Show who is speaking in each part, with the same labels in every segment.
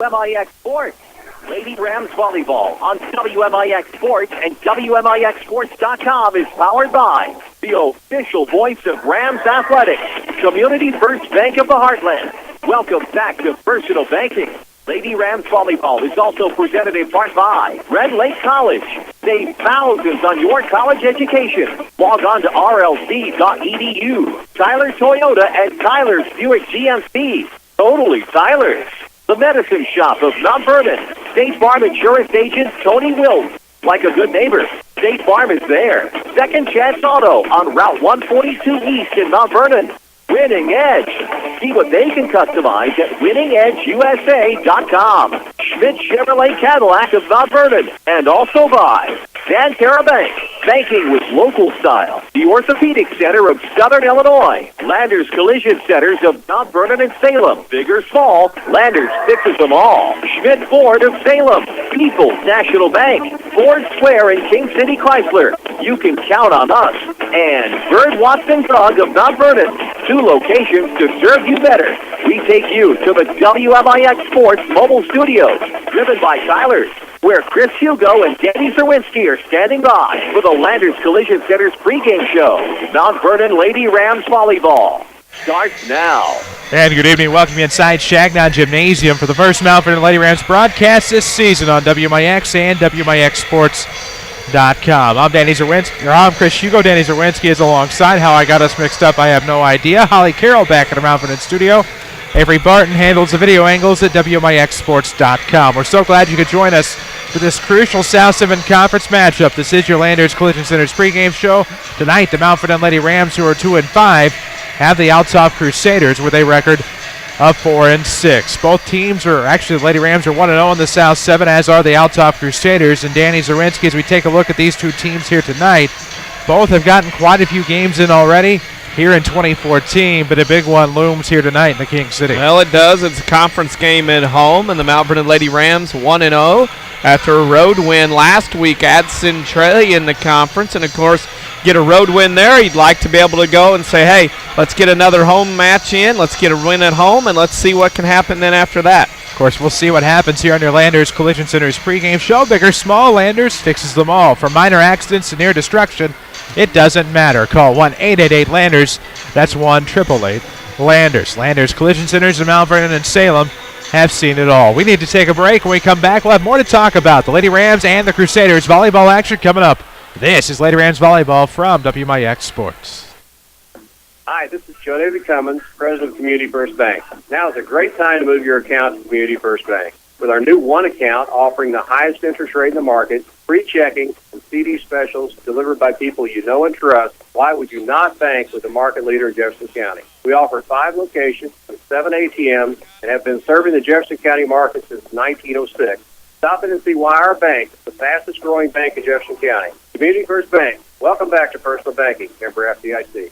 Speaker 1: WMIX Sports. Lady Rams Volleyball on WMIX Sports and WMIXSports.com is powered by the official voice of Rams Athletics, Community First Bank of the Heartland. Welcome back to Personal Banking. Lady Rams Volleyball is also presented in part by Red Lake College. Save thousands on your college education. Log on to rlc.edu. Tyler Toyota and Tyler's Buick GMC. Totally Tyler's. The Medicine Shop of Mount Vernon. State Farm Insurance Agent Tony Wills. Like a good neighbor, State Farm is there. Second Chance Auto on Route 142 East in Mount Vernon. Winning Edge. See what they can customize at winningedgeusa.com. Schmidt Chevrolet Cadillac of Mount Vernon. And also by Santara Bank. Banking with local style. The Orthopedic Center of Southern Illinois. Landers Collision Centers of Mount Vernon and Salem. Big or small, Landers fixes them all. Schmidt Ford of Salem. People's National Bank. Ford Square in King City Chrysler. You can count on us. And Bird Watson Drug of Mount Vernon. 2 locations to serve you better. We take you to the WMIX Sports mobile studios, driven by Tyler's, where Chris Hugo and Danny Czerwinski are standing by for the Landers Collision Center's pregame show. Mount Vernon Lady Rams Volleyball starts now.
Speaker 2: And good evening. Welcome inside Shagnon Gymnasium for the first Mount Vernon Lady Rams broadcast this season on WMIX and WMIXSports.com. I'm Danny Czerwinski. I'm Chris Hugo. Danny Czerwinski is alongside. How I got us mixed up, I have no idea. Holly Carroll back at the Mount Vernon studio. Avery Barton handles the video angles at WMIXSports.com. We're so glad you could join us for this crucial South 7 Conference matchup. This is your Landers Collision Center's pregame show. Tonight, the Mount Vernon Lady Rams, who are 2-5, have the Althoff Crusaders with a record of 4-6. Both teams are, actually the Lady Rams are 1-0 in the South 7, as are the Althoff Crusaders. And Danny Czerwinski, as we take a look at these two teams here tonight, both have gotten quite a few games in already here in 2014, but a big one looms here tonight in the King City.
Speaker 3: Well, it does. It's a conference game at home, and the Mount Vernon Lady Rams 1-0 after a road win last week at Centralia in the conference. And, of course, get a road win there, you'd like to be able to go and say, hey, let's get another home match in, let's get a win at home, and let's see what can happen then after that.
Speaker 2: Of course, we'll see what happens here on your Landers Collision Center's pregame show. Big or small, Landers fixes them all. From minor accidents to near destruction, it doesn't matter. Call 1-888-LANDERS. That's 1-888-LANDERS. Landers Collision Centers in Mount Vernon and Salem have seen it all. We need to take a break. When we come back, we'll have more to talk about. The Lady Rams and the Crusaders volleyball action coming up. This is Lady Rams Volleyball from WMIX Sports.
Speaker 4: Hi, this is Joe David Cummins, President of Community First Bank. Now is a great time to move your account to Community First Bank. With our new One account offering the highest interest rate in the market, free checking, and CD specials delivered by people you know and trust, why would you not bank with the market leader in Jefferson County? We offer 5 locations and 7 ATMs and have been serving the Jefferson County market since 1906. Stop in and see why our bank is the fastest growing bank in Jefferson County. Community First Bank. Welcome back to Personal Banking, member FDIC.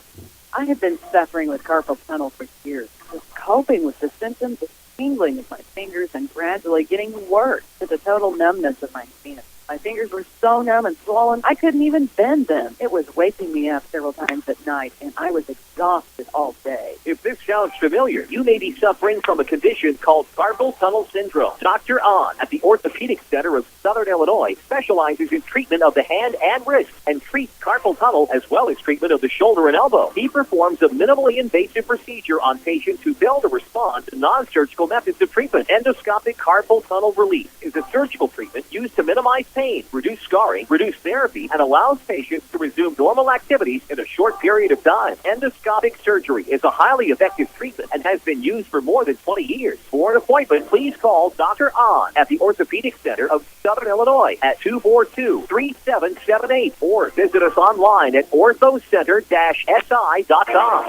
Speaker 5: I have been suffering with carpal tunnel for years, just coping with the symptoms of tingling of my fingers and gradually getting worse to the total numbness of my hands. My fingers were so numb and swollen, I couldn't even bend them. It was waking me up several times at night, and I was exhausted all day.
Speaker 1: If this sounds familiar, you may be suffering from a condition called carpal tunnel syndrome. Dr. Ahn at the Orthopedic Center of Southern Illinois specializes in treatment of the hand and wrist and treats carpal tunnel as well as treatment of the shoulder and elbow. He performs a minimally invasive procedure on patients who fail to respond to non-surgical methods of treatment. Endoscopic carpal tunnel release is a surgical treatment used to minimize pain, reduce scarring, reduce therapy, and allows patients to resume normal activities in a short period of time. Endoscopic surgery is a highly effective treatment and has been used for more than 20 years. For an appointment, please call Dr. Ahn at the Orthopedic Center of Southern Illinois at 242-3778 or visit us online at orthocenter-si.com.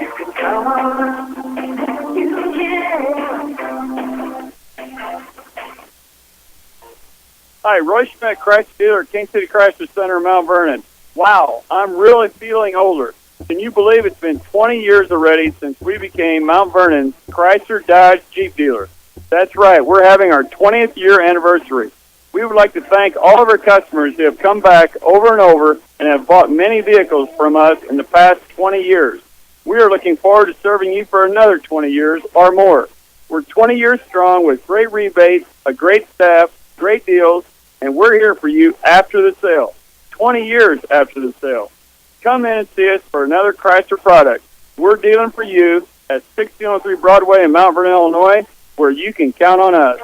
Speaker 6: Hi, Roy Schmidt, Chrysler dealer, King City Chrysler Center, Mount Vernon. Wow, I'm really feeling older. Can you believe it's been 20 years already since we became Mount Vernon's Chrysler Dodge Jeep dealer? That's right, we're having our 20th year anniversary. We would like to thank all of our customers who have come back over and over and have bought many vehicles from us in the past 20 years. We are looking forward to serving you for another 20 years or more. We're 20 years strong with great rebates, a great staff, great deals, and we're here for you after the sale. 20 years after the sale. Come in and see us for another Chrysler product. We're dealing for you at 1603 Broadway in Mount Vernon, Illinois, where you can count on us.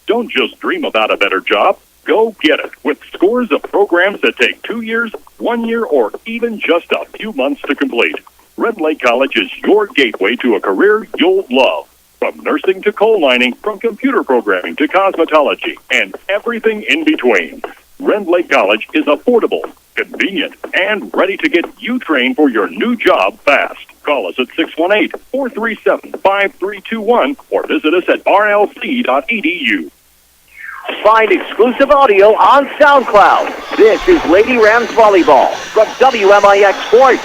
Speaker 7: Don't just dream about a better job. Go get it with scores of programs that take 2 years, 1 year, or even just a few months to complete. Red Lake College is your gateway to a career you'll love. From nursing to coal mining, from computer programming to cosmetology, and everything in between. Red Lake College is affordable, convenient, and ready to get you trained for your new job fast. Call us at 618-437-5321 or visit us at rlc.edu.
Speaker 1: Find exclusive audio on SoundCloud. This is Lady Rams Volleyball from WMIX Sports.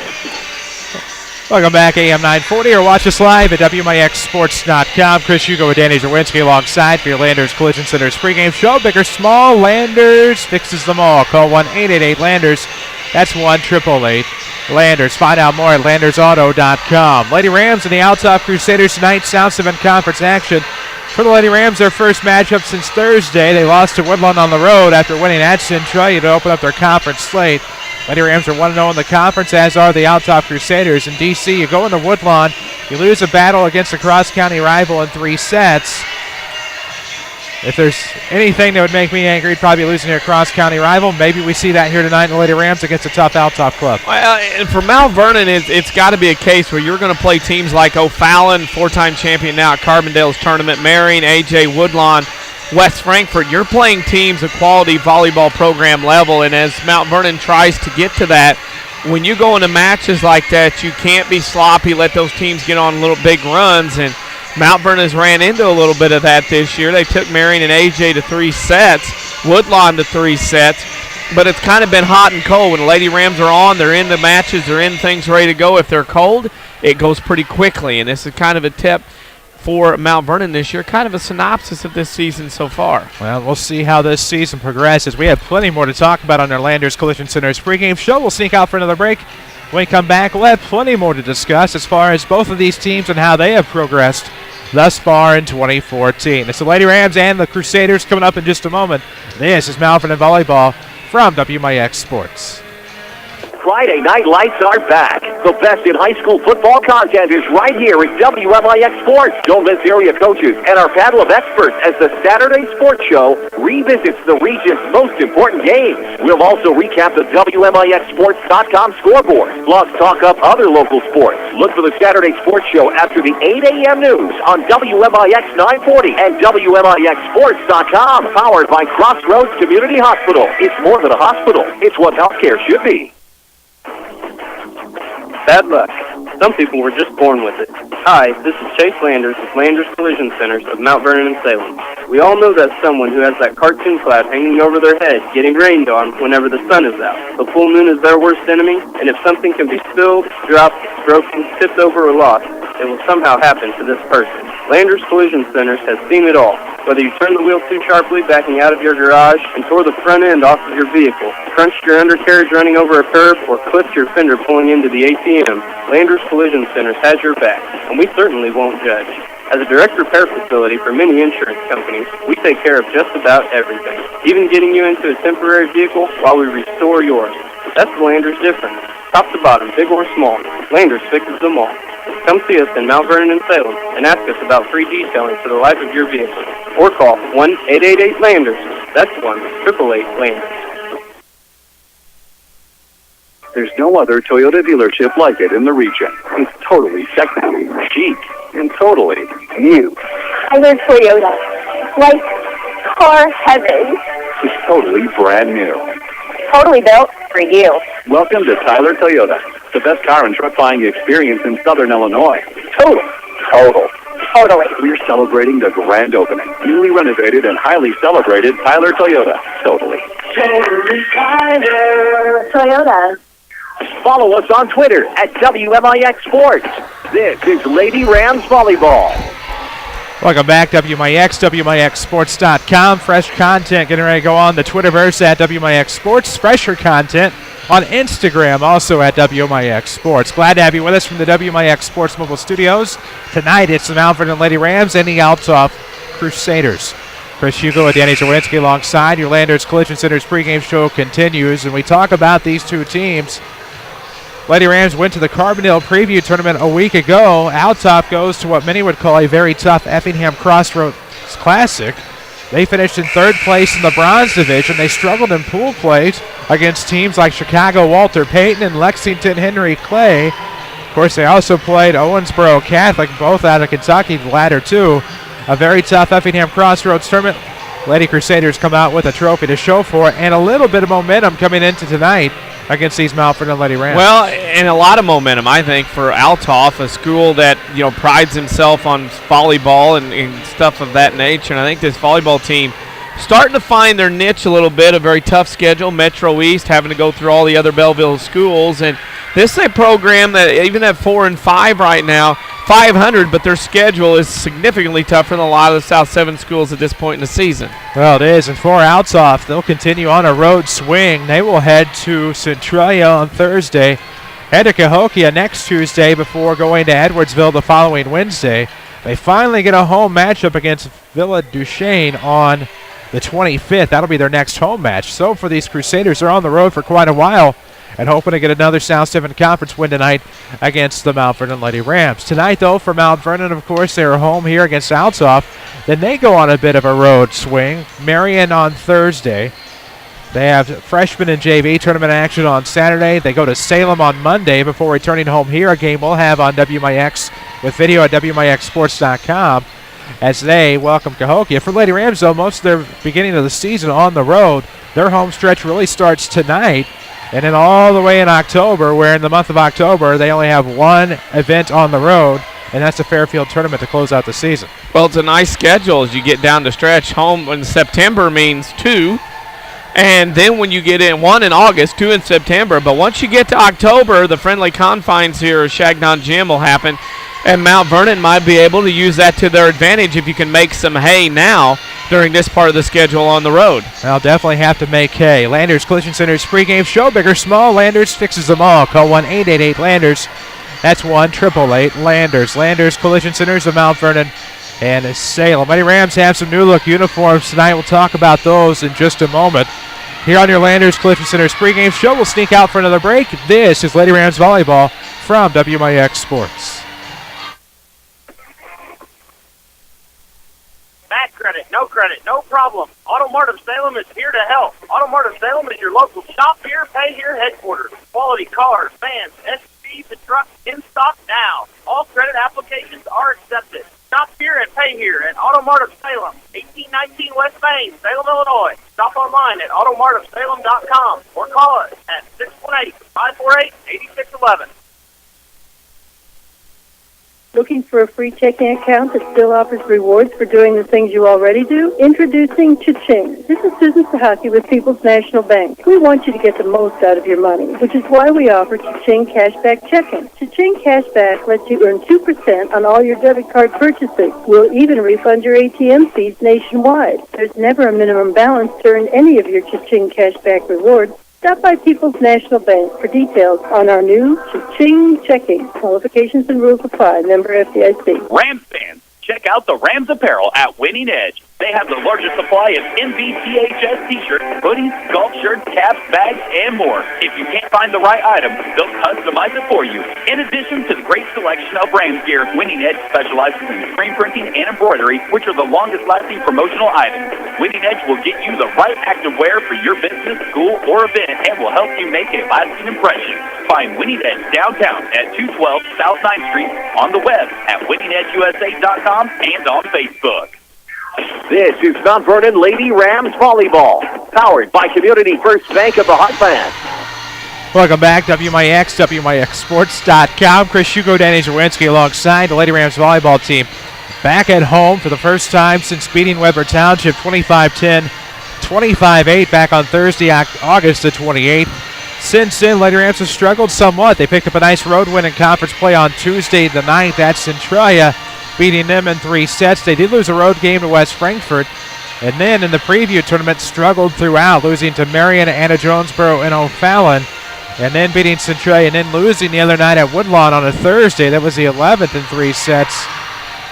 Speaker 2: Welcome back, AM 940, or watch us live at WMIXsports.com. Chris Hugo with Danny Czerwinski alongside for your Landers Collision Center's pregame show. Big or small, Landers fixes them all. Call 1-888-LANDERS. That's 1-888-LANDERS. Find out more at LandersAuto.com. Lady Rams and the Althoff Crusaders tonight. South 7 Conference action. For the Lady Rams, their first matchup since Thursday. They lost to Woodlawn on the road after winning at Centralia to open up their conference slate. Lady Rams are 1-0 in the conference, as are the Althoff Crusaders. In D.C., you go into Woodlawn, you lose a battle against a cross-county rival in 3 sets. If there's anything that would make me angry, it'd probably be losing to a cross-county rival. Maybe we see that here tonight in the Lady Rams against a tough Althoff club.
Speaker 3: Well, and for Mount Vernon, it's got to be a case where you're going to play teams like O'Fallon, 4-time champion now at Carbondale's tournament, Marion, A.J. Woodlawn, West Frankfort. You're playing teams at quality volleyball program level, and as Mount Vernon tries to get to that, when you go into matches like that, you can't be sloppy, let those teams get on little big runs, and Mount Vernon has ran into a little bit of that this year. They took Marion and A.J. to 3 sets, Woodlawn to 3 sets, but it's kind of been hot and cold. When the Lady Rams are on, they're in the matches, they're in things ready to go. If they're cold, it goes pretty quickly, and this is kind of a tip for Mount Vernon this year, kind of a synopsis of this season so far.
Speaker 2: Well, we'll see how this season progresses. We have plenty more to talk about on our Landers Collision Center's pregame show. We'll sneak out for another break. When we come back, we'll have plenty more to discuss as far as both of these teams and how they have progressed thus far in 2014. It's the Lady Rams and the Crusaders coming up in just a moment. This is Mount Vernon Volleyball from WMIX Sports.
Speaker 1: Friday Night Lights are back. The best in high school football content is right here at WMIX Sports. Don't miss area coaches and our panel of experts as the Saturday Sports Show revisits the region's most important games. We'll also recap the WMIXsports.com scoreboard, plus talk up other local sports. Look for the Saturday Sports Show after the 8 a.m. news on WMIX 940 and WMIXsports.com. Powered by Crossroads Community Hospital. It's more than a hospital. It's what healthcare should be.
Speaker 8: Bad luck. Some people were just born with it. Hi, this is Chase Landers with Landers Collision Centers of Mount Vernon and Salem. We all know that someone who has that cartoon cloud hanging over their head, getting rained on whenever the sun is out. The full moon is their worst enemy, and if something can be spilled, dropped, broken, tipped over, or lost, it will somehow happen to this person. Landers Collision Centers has seen it all. Whether you turned the wheel too sharply backing out of your garage and tore the front end off of your vehicle, crunched your undercarriage running over a curb, or clipped your fender pulling into the ATM, Landers Collision Centers has your back, and we certainly won't judge. As a direct repair facility for many insurance companies, we take care of just about everything, even getting you into a temporary vehicle while we restore yours. That's the Landers difference. Top to bottom, big or small, Landers fixes them all. Come see us in Mount Vernon and Salem and ask us about free detailing for the life of your vehicle. Or call 1-888-LANDERS. That's 1-888-LANDERS.
Speaker 7: There's no other Toyota dealership like it in the region. It's totally sexy, chic, and totally new.
Speaker 9: Tyler Toyota. Like car heaven.
Speaker 7: It's totally brand new.
Speaker 9: Totally built for you.
Speaker 7: Welcome to Tyler Toyota, the best car and truck buying experience in Southern Illinois. Total.
Speaker 9: Totally.
Speaker 7: We're celebrating the grand opening. Newly renovated and highly celebrated Tyler Toyota. Totally
Speaker 9: Tyler Toyota.
Speaker 1: Follow us on Twitter at WMIX Sports. This is Lady Rams Volleyball.
Speaker 2: Welcome back, WMIX, WMIXsports.com. Fresh content getting ready to go on the Twitterverse at WMIX Sports. Fresher content on Instagram, also at WMIX Sports. Glad to have you with us from the WMIX Sports Mobile Studios. Tonight, it's the Mount Vernon Lady Rams and the Althoff Crusaders. Chris Hugo and Danny Czerwinski alongside. Your Landers Collision Center's pregame show continues, and we talk about these two teams. Lady Rams went to the Carbondale Preview Tournament a week ago. Althoff goes to what many would call a very tough Effingham Crossroads Classic. They finished in third place in the Bronze Division. They struggled in pool play against teams like Chicago Walter Payton and Lexington Henry Clay. Of course, they also played Owensboro Catholic, both out of Kentucky, the latter two. A very tough Effingham Crossroads tournament. Lady Crusaders come out with a trophy to show for it and a little bit of momentum coming into tonight against these Mount Vernon Lady Rams.
Speaker 3: Well, and a lot of momentum, I think, for Althoff, a school that, prides himself on volleyball and stuff of that nature. And I think this volleyball team starting to find their niche a little bit. A very tough schedule, Metro East, having to go through all the other Belleville schools. And this is a program that even at 4-5 right now, 500, but their schedule is significantly tougher than a lot of the South 7 schools at this point in the season.
Speaker 2: Well, it is, and for Althoff, they'll continue on a road swing. They will head to Centralia on Thursday, head to Cahokia next Tuesday before going to Edwardsville the following Wednesday. They finally get a home matchup against Villa Duchesne on the 25th. That'll be their next home match. So for these Crusaders, they're on the road for quite a while and hoping to get another South 7 Conference win tonight against the Mount Vernon Lady Rams. Tonight, though, for Mount Vernon, of course, they're home here against Althoff. Then they go on a bit of a road swing. Marion on Thursday. They have freshman and JV tournament action on Saturday. They go to Salem on Monday before returning home here, a game we'll have on WMIX with video at WMIXsports.com as they welcome Cahokia. For Lady Rams, though, most of their beginning of the season on the road. Their home stretch really starts tonight. And then all the way in October, where in the month of October, they only have one event on the road, and that's the Fairfield Tournament to close out the season.
Speaker 3: Well, it's a nice schedule as you get down the stretch. Home in September means 2, and then when you get in 1 in August, 2 in September. But once you get to October, the friendly confines here at Shagnon Gym will happen, and Mount Vernon might be able to use that to their advantage if you can make some hay now during this part of the schedule on the road.
Speaker 2: They'll definitely have to make hay. Landers Collision Center's pregame show, big or small, Landers fixes them all. Call 1-888-LANDERS. That's 1-888-LANDERS. Landers Collision Centers of Mount Vernon and Salem. Mighty Rams have some new look uniforms tonight. We'll talk about those in just a moment. Here on your Landers Collision Center's pregame show, we'll sneak out for another break. This is Lady Rams Volleyball from WMIX Sports.
Speaker 10: Bad credit, no problem. Auto Mart of Salem is here to help. Auto Mart of Salem is your local shop here, pay here headquarters. Quality cars, vans, SUVs, and trucks in stock now. All credit applications are accepted. Shop here and pay here at Auto Mart of Salem, 1819 West Main, Salem, Illinois. Shop online at automartofsalem.com or call us at 618-548-8611.
Speaker 11: Looking for a free checking account that still offers rewards for doing the things you already do? Introducing Cha-Ching. This is Susan Sahaki with People's National Bank. We want you to get the most out of your money, which is why we offer Cha-Ching Cashback Checking. Cha-Ching Cashback lets you earn 2% on all your debit card purchases. We'll even refund your ATM fees nationwide. There's never a minimum balance to earn any of your Cha-Ching Cashback rewards. Stop by People's National Bank for details on our new Cha-Ching Checking. Qualifications and rules apply. Member FDIC.
Speaker 1: Rams fans, check out the Rams apparel at Winning Edge. They have the largest supply of MVTHS t-shirts, hoodies, golf shirts, caps, bags, and more. If you can't find the right item, they'll customize it for you. In addition to the great selection of Rams gear, Winning Edge specializes in screen printing and embroidery, which are the longest-lasting promotional items. Winning Edge will get you the right active wear for your business, school, or event, and will help you make a lasting impression. Find Winning Edge downtown at 212 South 9th Street, on the web at winningedgeusa.com, and on Facebook. This is Mount Vernon Lady Rams Volleyball, powered by Community First Bank of the Heartland.
Speaker 2: Welcome back, WMIX, WMIXsports.com. Chris Hugo, Danny Czerwinski alongside the Lady Rams Volleyball team. Back at home for the first time since beating Weber Township 25-10, 25-8 back on Thursday, August the 28th. Since then, Lady Rams have struggled somewhat. They picked up a nice road win in conference play on Tuesday the 9th at Centralia. beating them in 3 sets. They did lose a road game to West Frankfort, and then in the preview tournament struggled throughout, losing to Marion, Anna Jonesboro, and O'Fallon, and then beating Centralia, and then losing the other night at Woodlawn on a Thursday. That was the 11th in 3 sets.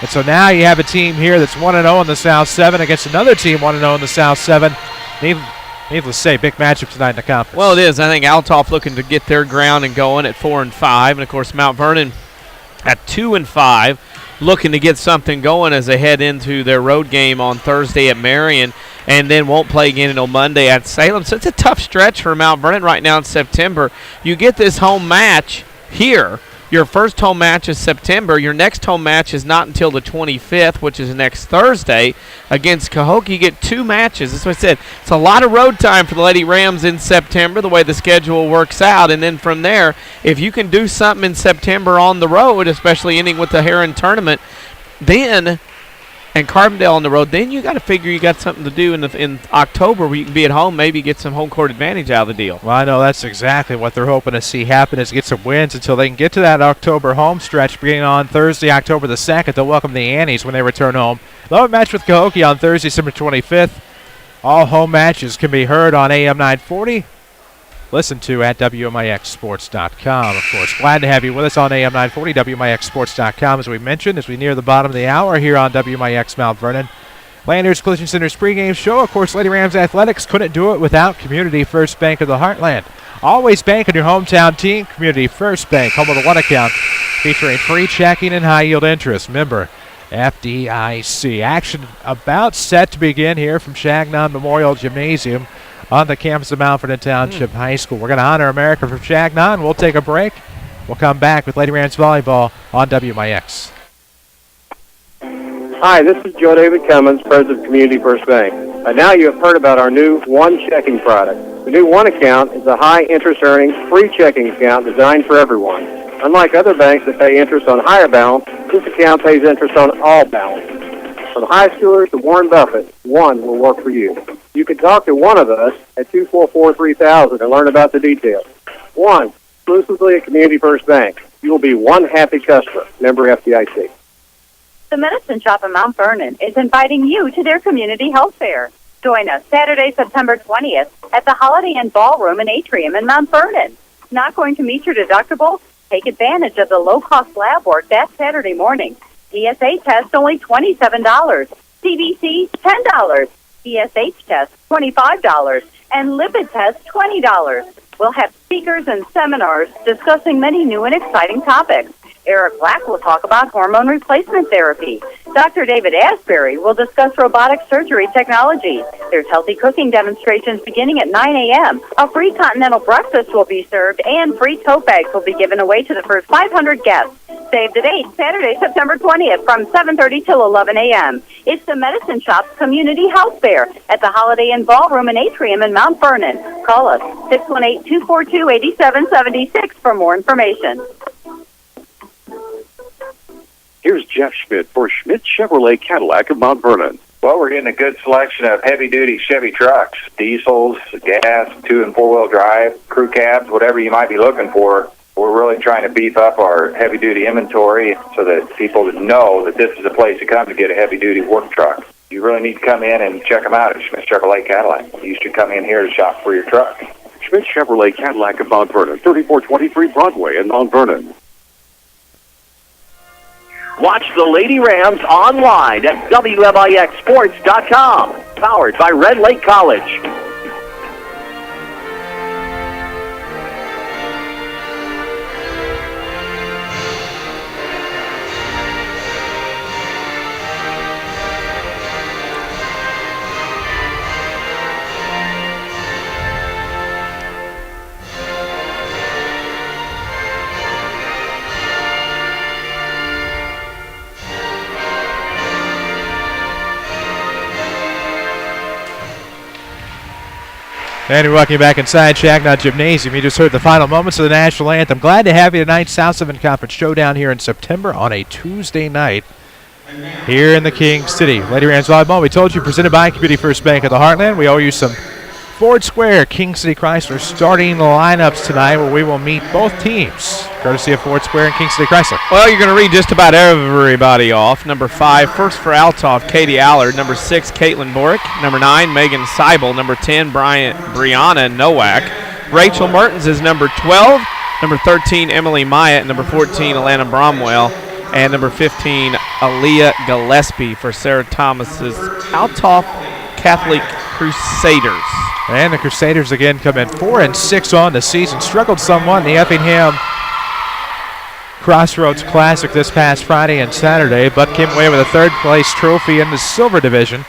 Speaker 2: And so now you have a team here that's 1-0 in the South 7 against another team 1-0 in the South 7. Needless to say, big matchup tonight in the conference.
Speaker 3: Well, it is. I think Althoff looking to get their ground and going at 4-5, and of course Mount Vernon at 2-5, looking to get something going as they head into their road game on Thursday at Marion, and then won't play again until Monday at Salem. So it's a tough stretch for Mount Vernon right now in September. You get this home match here. Your first home match is September. Your next home match is not until the 25th, which is next Thursday, against Cahokia. You get 2 matches. That's what I said. It's a lot of road time for the Lady Rams in September, the way the schedule works out. And then from there, if you can do something in September on the road, especially ending with the Heron tournament, then and Carbondale on the road, then you got to figure you got something to do in October where you can be at home, maybe get some home court advantage out of the deal.
Speaker 2: Well, I know that's exactly what they're hoping to see happen, is get some wins until they can get to that October home stretch beginning on Thursday, October the 2nd. They'll welcome the Annies when they return home. They'll have a match with Cahokia on Thursday, December 25th. All home matches can be heard on AM 940. Listen to at WMIXsports.com, of course. Glad to have you with us on AM 940, WMIXsports.com, as we mentioned, as we near the bottom of the hour here on WMIX Mount Vernon. Landers Collision Center's pregame show. Of course, Lady Rams Athletics couldn't do it without Community First Bank of the Heartland. Always bank on your hometown team. Community First Bank, home of the One account, featuring free checking and high-yield interest. Member FDIC. Action about set to begin here from Chagnon Memorial Gymnasium on the campus of Mount Vernon Township High School. We're going to honor America from Chagnon. We'll take a break. We'll come back with Lady Rams Volleyball on WMIX.
Speaker 4: Hi, this is Joe David Cummins, President of Community First Bank. Now you have heard about our new One Checking product. The new One account is a high-interest earning, free checking account designed for everyone. Unlike other banks that pay interest on higher balance, this account pays interest on all balance. From high schoolers to Warren Buffett, One will work for you. You can talk to one of us at 244-3000 and learn about the details. One, exclusively at Community First Bank. You will be one happy customer. Member FDIC.
Speaker 5: The Medicine Shop in Mount Vernon is inviting you to their community health fair. Join us Saturday, September 20th at the Holiday Inn Ballroom and Atrium in Mount Vernon. Not going to meet your deductible? Take advantage of the low-cost lab work that Saturday morning. PSA test only $27. CBC $10. PSH test $25. And lipid test $20. We'll have speakers and seminars discussing many new and exciting topics. Eric Black will talk about hormone replacement therapy. Dr. David Asbury will discuss robotic surgery technology. There's healthy cooking demonstrations beginning at 9 a.m. A free continental breakfast will be served, and free tote bags will be given away to the first 500 guests. Save the date, Saturday, September 20th from 7:30 till 11 a.m. It's the Medicine Shop's Community Health Fair at the Holiday Inn Ballroom and Atrium in Mount Vernon. Call us 618-242-8776 for more information.
Speaker 7: Here's Jeff Schmidt for Schmidt Chevrolet Cadillac of Mount Vernon.
Speaker 12: Well, we're getting a good selection of heavy-duty Chevy trucks, diesels, gas, 2- and 4-wheel drive, crew cabs, whatever you might be looking for. We're really trying to beef up our heavy-duty inventory so that people know that this is a place to come to get a heavy-duty work truck. You really need to come in and check them out at Schmidt Chevrolet Cadillac. You should come in here to shop for your truck.
Speaker 7: Schmidt Chevrolet Cadillac of Mount Vernon, 3423 Broadway in Mount Vernon.
Speaker 1: Watch the Lady Rams online at WMIXsports.com. Powered by Red Lake College.
Speaker 2: And we welcome you back inside Chagnon Gymnasium. You just heard the final moments of the national anthem. Glad to have you tonight. South 7 Conference Showdown here in September on a Tuesday night here in the King City. Lady Rams Volleyball, we told you, presented by Community First Bank of the Heartland. We owe you some Ford Square, King City Chrysler starting the lineups tonight where we will meet both teams, courtesy of Ford Square and King City Chrysler.
Speaker 3: Well, you're going to read just about everybody off. Number 5, first for Althoff, Katie Allard. Number 6, Caitlin Borick. Number 9, Megan Seibel. Number 10, Brianna Nowak. Rachel Mertens is number 12. Number 13, Emily Myatt. Number 14, Alana Bromwell. And number 15, Aaliyah Gillespie for Sarah Thomas's Althoff Catholic Crusaders.
Speaker 2: And the Crusaders again come in 4-6 on the season. Struggled somewhat in the Effingham Crossroads Classic this past Friday and Saturday, but came away with a third-place trophy in the Silver Division,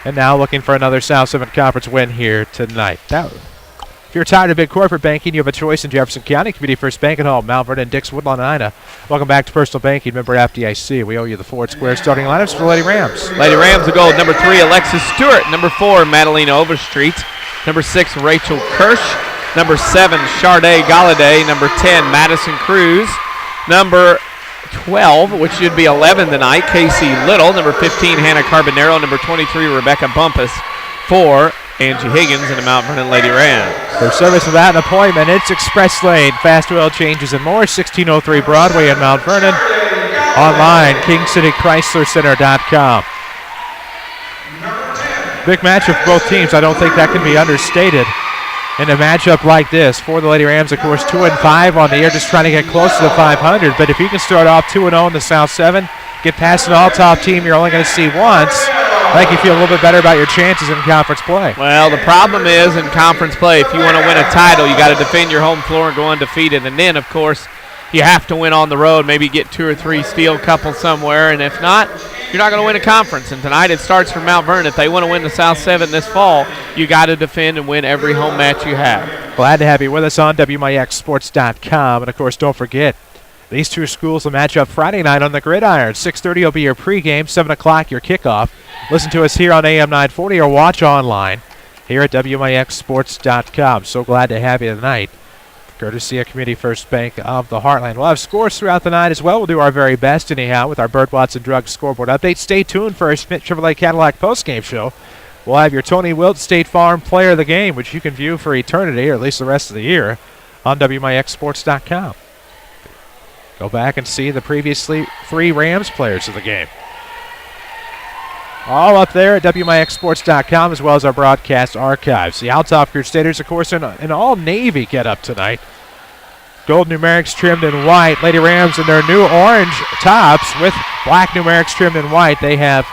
Speaker 2: and now looking for another South 7 Conference win here tonight. If you're tired of big corporate banking, you have a choice in Jefferson County. Community First Bank at Home, Mount Vernon, Dix, Woodlawn, and Ina. Welcome back to Personal Banking, member FDIC. We owe you the Ford Square starting lineups for the Lady Rams.
Speaker 3: Lady Rams will go number 3, Alexis Stewart. Number 4, Madalena Overstreet. Number 6, Rachel Kirsch. Number 7, Charday Galladay. Number 10, Madison Cruz. Number 12, which should be 11 tonight, Casey Little. Number 15, Hannah Carbonero. Number 23, Rebecca Bumpus. 4, Angie Higgins and the Mount Vernon Lady Rams.
Speaker 2: For service without an appointment, it's Express Lane. Fast oil changes and more. 1603 Broadway in Mount Vernon. Online, KingCityChryslerCenter.com. Big matchup for both teams. I don't think that can be understated. In a matchup like this, for the Lady Rams, of course, 2-5 on the year, just trying to get close to the 500. But if you can start off 2-0 in the South 7, get past an all-top team you're only going to see once, I think you feel a little bit better about your chances in conference play.
Speaker 3: Well, the problem is in conference play, if you want to win a title, you got to defend your home floor and go undefeated. And then, of course, you have to win on the road, maybe get 2 or 3 steal couple somewhere. And if not, you're not going to win a conference. And tonight it starts for Mount Vernon. If they want to win the South 7 this fall, you got to defend and win every home match you have.
Speaker 2: Glad to have you with us on WMIXSports.com. And, of course, don't forget, these two schools will match up Friday night on the gridiron. 6:30 will be your pregame, 7 o'clock your kickoff. Listen to us here on AM 940 or watch online here at WMIXSports.com. So glad to have you tonight, courtesy of Community First Bank of the Heartland. We'll have scores throughout the night as well. We'll do our very best anyhow with our Bird Watson Drug scoreboard update. Stay tuned for our Schmidt Chevrolet Cadillac postgame show. We'll have your Tony Wilt State Farm Player of the Game, which you can view for eternity, or at least the rest of the year, on WMIXSports.com. Go back and see the previously 3 Rams players of the game. All up there at WMIXSports.com, as well as our broadcast archives. The Althoff Crusaders, of course, in all navy get-up tonight. Gold numerics trimmed in white. Lady Rams in their new orange tops with black numerics trimmed in white. They have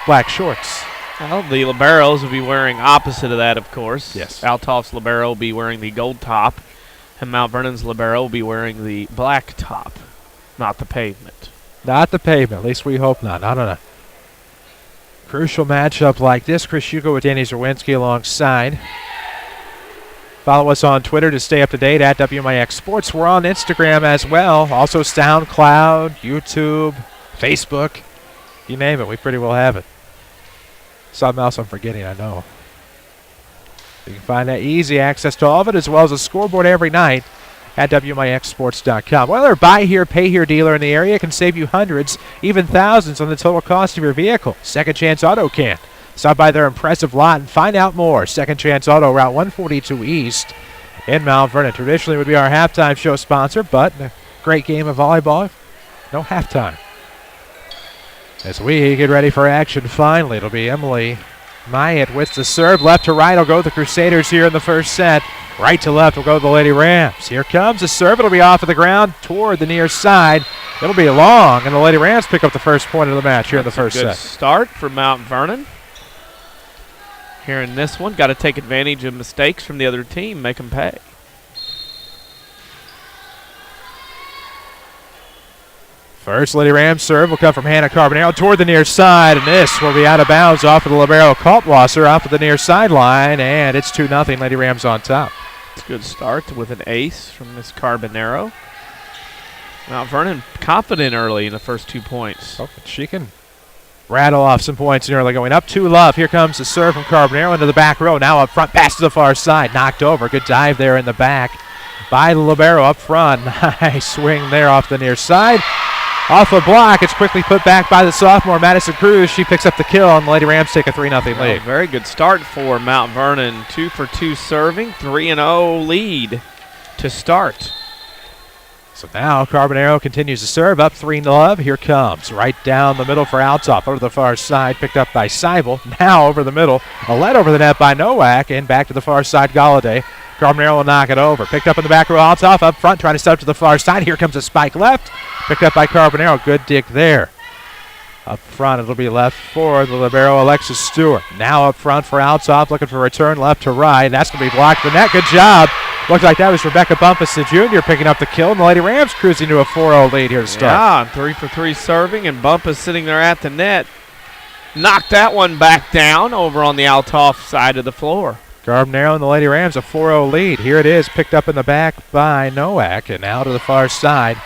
Speaker 2: black shorts.
Speaker 3: Well, the liberos will be wearing opposite of that, of course.
Speaker 2: Yes.
Speaker 3: Althoff's libero will be wearing the gold top, and Mount Vernon's libero will be wearing the black top, not the pavement.
Speaker 2: Not the pavement. At least we hope not. I don't know. Crucial matchup like this. Chris Hugo with Danny Czerwinski alongside. Follow us on Twitter to stay up to date at WMIX Sports. We're on Instagram as well. Also SoundCloud, YouTube, Facebook. You name it, we pretty well have it. Something else I'm forgetting, I know. You can find that easy access to all of it, as well as a scoreboard every night at WMIXSports.com. Well, our buy here, pay here dealer in the area can save you hundreds, even thousands on the total cost of your vehicle. Second Chance Auto can. Stop by their impressive lot and find out more. Second Chance Auto, Route 142 East in Mount Vernon. Traditionally would be our halftime show sponsor, but a great game of volleyball, no halftime. As we get ready for action finally, it'll be Emily Myatt with the serve. Left to right will go the Crusaders here in the first set. Right to left will go the Lady Rams. Here comes the serve. It'll be off of the ground toward the near side. It'll be long, and the Lady Rams pick up the first point of the match here in the first set.
Speaker 3: Good start for Mount Vernon. Here in this one, got to take advantage of mistakes from the other team, make them pay.
Speaker 2: First Lady Rams serve will come from Hannah Carbonero toward the near side, and this will be out of bounds off of the libero Kaltwasser off of the near sideline, and it's 2-0 Lady Rams on top.
Speaker 3: It's a good start with an ace from Miss Carbonero. Mount Vernon confident early in the first 2 points.
Speaker 2: Oh, she can rattle off some points early, going up 2-love. Here comes the serve from Carbonero into the back row. Now up front, pass to the far side, knocked over. Good dive there in the back by the libero up front. Nice swing there off the near side. Off a block, it's quickly put back by the sophomore, Madison Cruz. She picks up the kill, and the Lady Rams take a 3-0 lead.
Speaker 3: Very good start for Mount Vernon. 2 for 2 serving, 3-0 lead to start.
Speaker 2: So now Carbonero continues to serve up 3-0. Here comes right down the middle for Althoff. Over to the far side, picked up by Seibel. Now over the middle, a lead over the net by Nowak, and back to the far side, Galladay. Carbonero will knock it over. Picked up in the back row, Althoff up front, trying to step to the far side. Here comes a spike left. Picked up by Carbonero. Good dig there. Up front, it'll be left for the libero, Alexis Stewart. Now up front for Althoff, looking for a return left to right. That's going to be blocked in the net. Good job. Looked like that was Rebecca Bumpus, the junior, picking up the kill, and the Lady Rams cruising to a 4-0 lead here to start.
Speaker 3: Yeah, 3 for 3 serving, and Bumpus sitting there at the net. Knocked that one back down over on the Althoff side of the floor.
Speaker 2: Carbonero and the Lady Rams a 4-0 lead. Here it is, picked up in the back by Nowak, and now to the far side.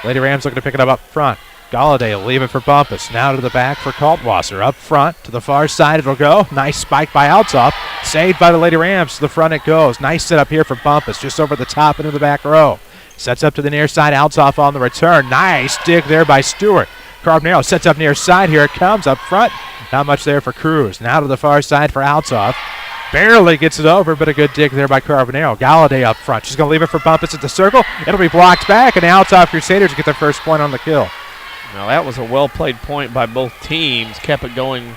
Speaker 2: Lady Rams looking to pick it up front. Galladay will leave it for Bumpus. Now to the back for Kaltwasser. Up front to the far side it'll go. Nice spike by Althoff. Saved by the Lady Rams. To the front it goes. Nice setup here for Bumpus. Just over the top into the back row. Sets up to the near side. Althoff on the return. Nice dig there by Stewart. Carbonero sets up near side. Here it comes up front. Not much there for Cruz. Now to the far side for Althoff. Barely gets it over, but a good dig there by Carbonero. Galladay up front. She's going to leave it for Bumpus at the circle. It'll be blocked back, and the Althoff Crusaders get their first point on the kill.
Speaker 3: Now that was a well-played point by both teams. Kept it going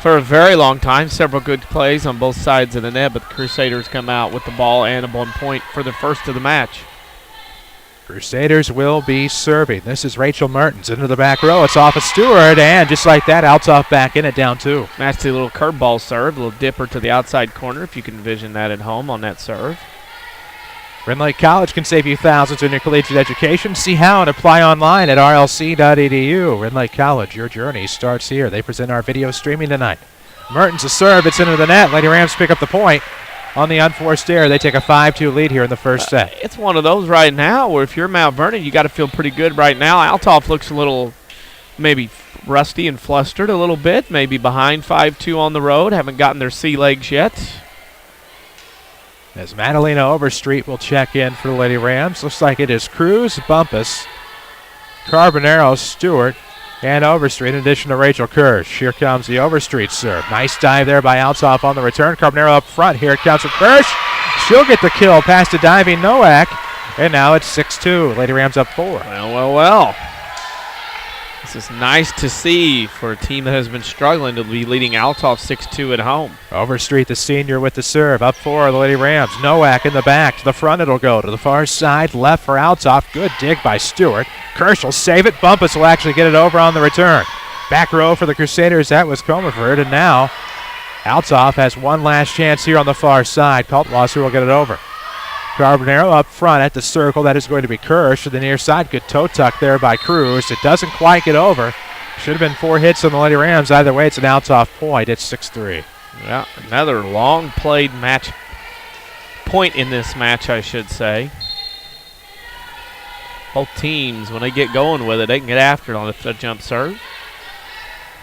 Speaker 3: for a very long time. Several good plays on both sides of the net, but the Crusaders come out with the ball and a 1 point for the first of the match.
Speaker 2: Crusaders will be serving. This is Rachel Mertens into the back row. It's off of Stewart, and just like that, Althoff back in it, down 2.
Speaker 3: Nasty little curveball serve, a little dipper to the outside corner if you can envision that at home on that serve.
Speaker 2: Rend Lake College can save you thousands in your collegiate education. See how and apply online at rlc.edu. Rend Lake College, your journey starts here. They present our video streaming tonight. Mertens a serve. It's into the net. Lady Rams pick up the point on the unforced error. They take a 5-2 lead here in the first set.
Speaker 3: It's one of those right now where if you're Mount Vernon, you got to feel pretty good right now. Althoff looks a little maybe rusty and flustered a little bit. Maybe behind 5-2 on the road. Haven't gotten their sea legs yet.
Speaker 2: As Madalena Overstreet will check in for the Lady Rams. Looks like it is Cruz, Bumpus, Carbonero, Stewart, and Overstreet in addition to Rachel Kirsch. Here comes the Overstreet serve. Nice dive there by Althoff on the return. Carbonero up front. Here it comes with Kirsch. She'll get the kill past a diving Nowak. And now it's 6-2. Lady Rams up 4.
Speaker 3: Well. This is nice to see for a team that has been struggling to be leading Althoff 6-2 at home.
Speaker 2: Overstreet, the senior, with the serve. Up 4, the Lady Rams. Nowak in the back. To the front it'll go. To the far side, left for Althoff. Good dig by Stewart. Kirsch will save it. Bumpus will actually get it over on the return. Back row for the Crusaders. That was Comerford. And now Althoff has one last chance here on the far side. Kaltwasser will get it over. Carbonero up front at the circle. That is going to be Kirsch to the near side. Good toe tuck there by Cruz. It doesn't quite get over. Should have been 4 hits on the Lady Rams. Either way, it's an Althoff point. It's 6-3.
Speaker 3: Yeah, another long played match point in this match, I should say. Both teams, when they get going with it, they can get after it on a jump serve.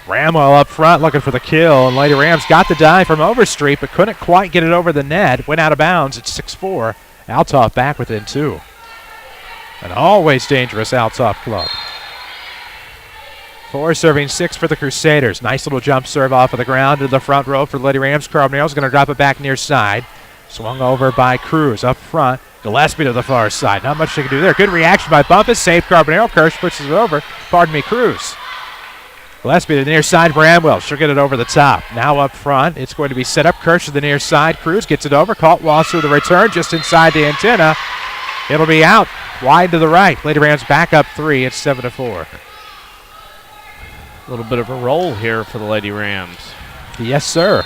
Speaker 2: Ramwell up front looking for the kill, and Lady Rams got the dive from Overstreet, but couldn't quite get it over the net. Went out of bounds. It's 6-4. Althoff back within 2. An always dangerous Althoff club. 4 serving 6 for the Crusaders. Nice little jump serve off of the ground to the front row for Lady Rams. Carbonero's going to drop it back near side. Swung over by Cruz up front. Gillespie to the far side. Not much they can do there. Good reaction by Bumpus. Saved Carbonero. Kirsch pushes it over. Cruz. Gillespie to the near side. Bramwell. She'll get it over the top. Now up front. It's going to be set up. Kirsch to the near side. Cruz gets it over. Kaltwasser the return just inside the antenna. It'll be out wide to the right. Lady Rams back up 3. It's 7-4.
Speaker 3: A little bit of a roll here for the Lady Rams.
Speaker 2: Yes, sir.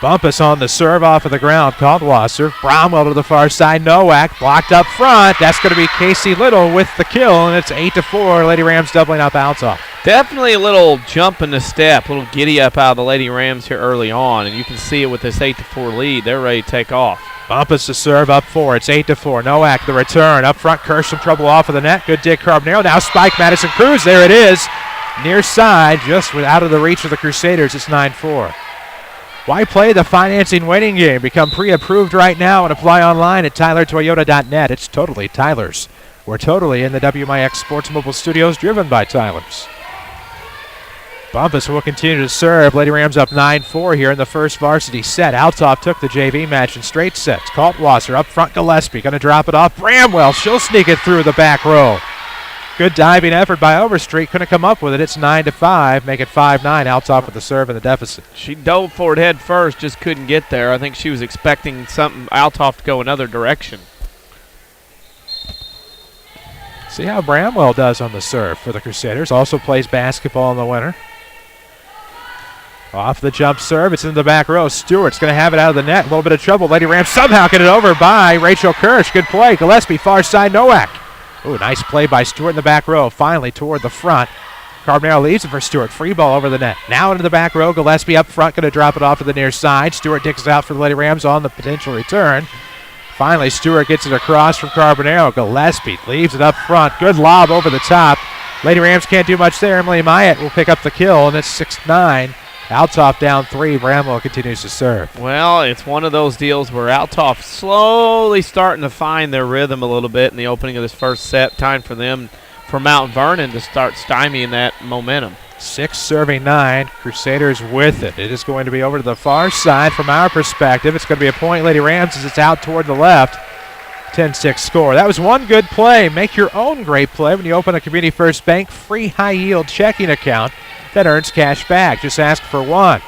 Speaker 2: Bumpus on the serve off of the ground. Kaltwasser. Bromwell to the far side. Nowak blocked up front. That's going to be Casey Little with the kill, and it's 8-4. Lady Rams doubling up Althoff.
Speaker 3: Definitely a little jump in the step, a little giddy up out of the Lady Rams here early on, and you can see it with this 8-4 lead. They're ready to take off.
Speaker 2: Bumpus to serve up 4. It's 8-4. Nowak the return. Up front, Kirsch some trouble off of the net. Good dig Carbonero. Now spike Madison Cruz. There it is. Near side, just out of the reach of the Crusaders. It's 9-4. Why play the financing waiting game? Become pre-approved right now and apply online at tylertoyota.net. It's totally Tyler's We're totally in the WMIX Sports Mobile Studios, driven by Tyler's. Bumpus will continue to serve. Lady Rams up 9-4 here in the first varsity set. Althoff took the JV match in straight sets. Kaltwasser up front. Gillespie going to drop it off. Bramwell, she'll sneak it through the back row. Good diving effort by Overstreet. Couldn't come up with it. It's 9-5. Make it 5-9. Althoff with the serve and the deficit.
Speaker 3: She dove for it head first, just couldn't get there. I think she was expecting something Althoff to go another direction.
Speaker 2: See how Bramwell does on the serve for the Crusaders. Also plays basketball in the winter. Off the jump serve, it's in the back row. Stewart's going to have it out of the net. A little bit of trouble. Lady Rams somehow get it over by Rachel Kirsch. Good play. Gillespie, far side, Nowak. Ooh, nice play by Stewart in the back row. Finally toward the front. Carbonaro leaves it for Stewart. Free ball over the net. Now into the back row. Gillespie up front, going to drop it off to the near side. Stewart dicks it out for the Lady Rams on the potential return. Finally, Stewart gets it across from Carbonaro. Gillespie leaves it up front. Good lob over the top. Lady Rams can't do much there. Emily Myatt will pick up the kill, and it's 6-9. Althoff down 3. Bramwell continues to serve.
Speaker 3: Well, it's one of those deals where Althoff slowly starting to find their rhythm a little bit in the opening of this first set. Time for them, for Mount Vernon, to start stymieing that momentum.
Speaker 2: 6 serving 9. Crusaders with it. It is going to be over to the far side from our perspective. It's going to be a point, Lady Rams, as it's out toward the left. 10-6 score. That was one good play. Make your own great play when you open a Community First Bank free high-yield checking account that earns cash back. Just ask for one.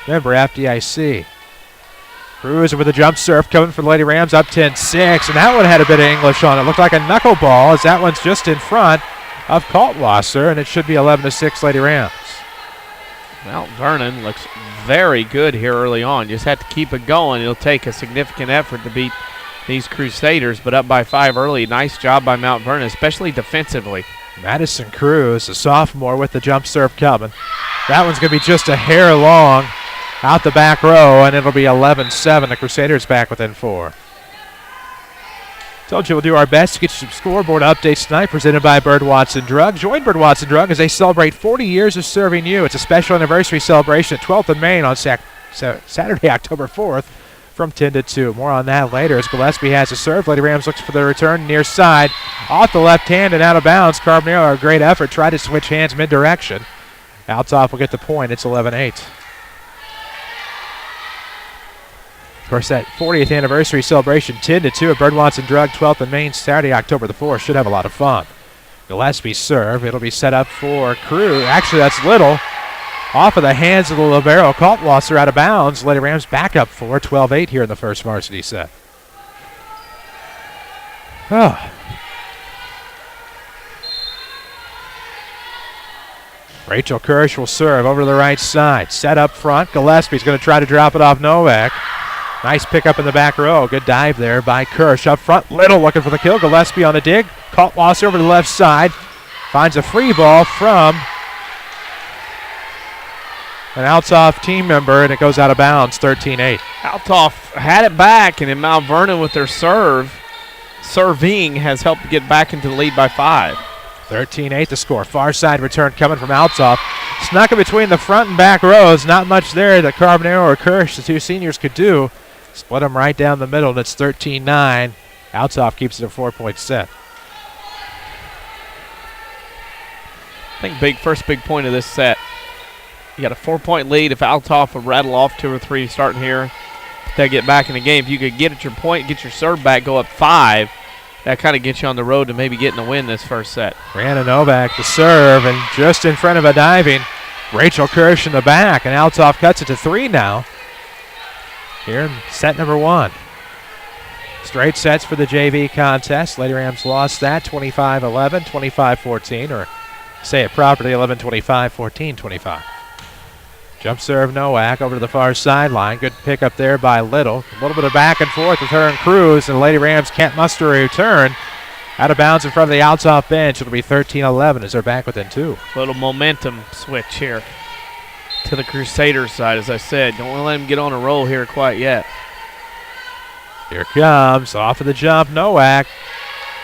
Speaker 2: Remember, FDIC. Cruz with a jump serve coming for the Lady Rams, up 10-6, and that one had a bit of English on it. Looked like a knuckleball, as that one's just in front of Kaltwasser, and it should be 11-6 Lady Rams.
Speaker 3: Mount Vernon looks very good here early on. Just have to keep it going. It'll take a significant effort to beat these Crusaders, but up by 5 early. Nice job by Mount Vernon, especially defensively.
Speaker 2: Madison Cruz, a sophomore, with the jump serve coming. That one's going to be just a hair long out the back row, and it'll be 11-7. The Crusaders back within 4. Told you we'll do our best to get you some scoreboard updates tonight, presented by Bird Watson Drug. Join Bird Watson Drug as they celebrate 40 years of serving you. It's a special anniversary celebration at 12th and Main on Saturday, October 4th from 10 to 2. More on that later as Gillespie has a serve. Lady Rams looks for the return near side. Off the left hand and out of bounds. Carbonaro, a great effort, tried to switch hands mid-direction. Althoff will get the point. It's 11-8. Of course, that 40th anniversary celebration, 10 to 2 at Bird Watson Drug, 12th and Main, Saturday, October the 4th. Should have a lot of fun. Gillespie serve. It'll be set up for Cruz. Actually, that's Little. Off of the hands of the libero. Kaltwasser out of bounds. Lady Rams back up 4, 12-8 here in the first varsity set. Oh. Rachel Kirsch will serve over to the right side. Set up front. Gillespie's going to try to drop it off Novak. Nice pickup in the back row. Good dive there by Kirsch. Up front, Little looking for the kill. Gillespie on the dig. Kaltwasser over to the left side. Finds a free ball from an Althoff team member, and it goes out of bounds, 13-8.
Speaker 3: Althoff had it back, and in Mount Vernon with their serving has helped to get back into the lead by 5.
Speaker 2: 13-8 the score. Far side return coming from Althoff. Snuck in between the front and back rows. Not much there that Carbonaro or Kirsch, the two seniors, could do. Split them right down the middle, and it's 13-9. Althoff keeps it a 4-point set.
Speaker 3: I think first big point of this set. You got a 4-point lead. If Althoff would rattle off 2 or 3 starting here, they get back in the game. If you could get at your point, get your serve back, go up 5, that kind of gets you on the road to maybe getting a win this first set.
Speaker 2: Brianna Novak to serve, and just in front of a diving Rachel Kirsch in the back, and Althoff cuts it to 3 now here in set number 1. Straight sets for the JV contest. Lady Rams lost that 25-11, 25-14, or say it properly, 11-25, 14-25. Jump serve Nowak over to the far sideline. Good pick up there by Little. A little bit of back and forth with her and Cruz, and the Lady Rams can't muster a return. Out of bounds in front of the Althoff bench. It'll be 13-11 as they're back within 2.
Speaker 3: Little momentum switch here to the Crusaders side, as I said. Don't want to let them get on a roll here quite yet.
Speaker 2: Here comes, off of the jump, Nowak.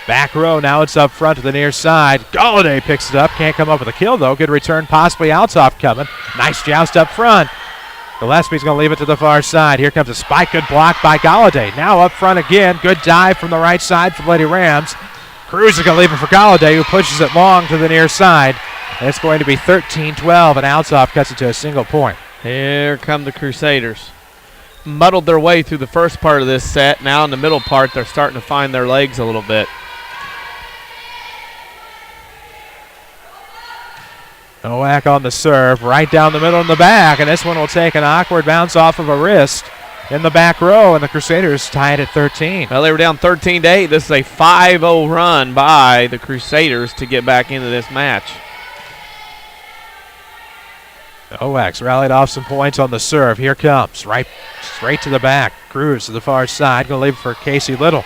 Speaker 2: Back row, now it's up front to the near side. Galladay picks it up, can't come up with a kill though. Good return, possibly Althoff coming. Nice joust up front. Gillespie's going to leave it to the far side. Here comes a spike, good block by Galladay. Now up front again, good dive from the right side from Lady Rams. Cruz is going to leave it for Galladay, who pushes it long to the near side. And it's going to be 13-12, and Althoff cuts it to a single point.
Speaker 3: Here come the Crusaders. Muddled their way through the first part of this set. Now in the middle part, they're starting to find their legs a little bit.
Speaker 2: Nowak on the serve, right down the middle in the back, and this one will take an awkward bounce off of a wrist in the back row, and the Crusaders tie it at 13.
Speaker 3: Well, they were down 13-8. This is a 5-0 run by the Crusaders to get back into this match.
Speaker 2: Nowak's rallied off some points on the serve. Here comes, right straight to the back. Cruz to the far side, going to leave it for Casey Little.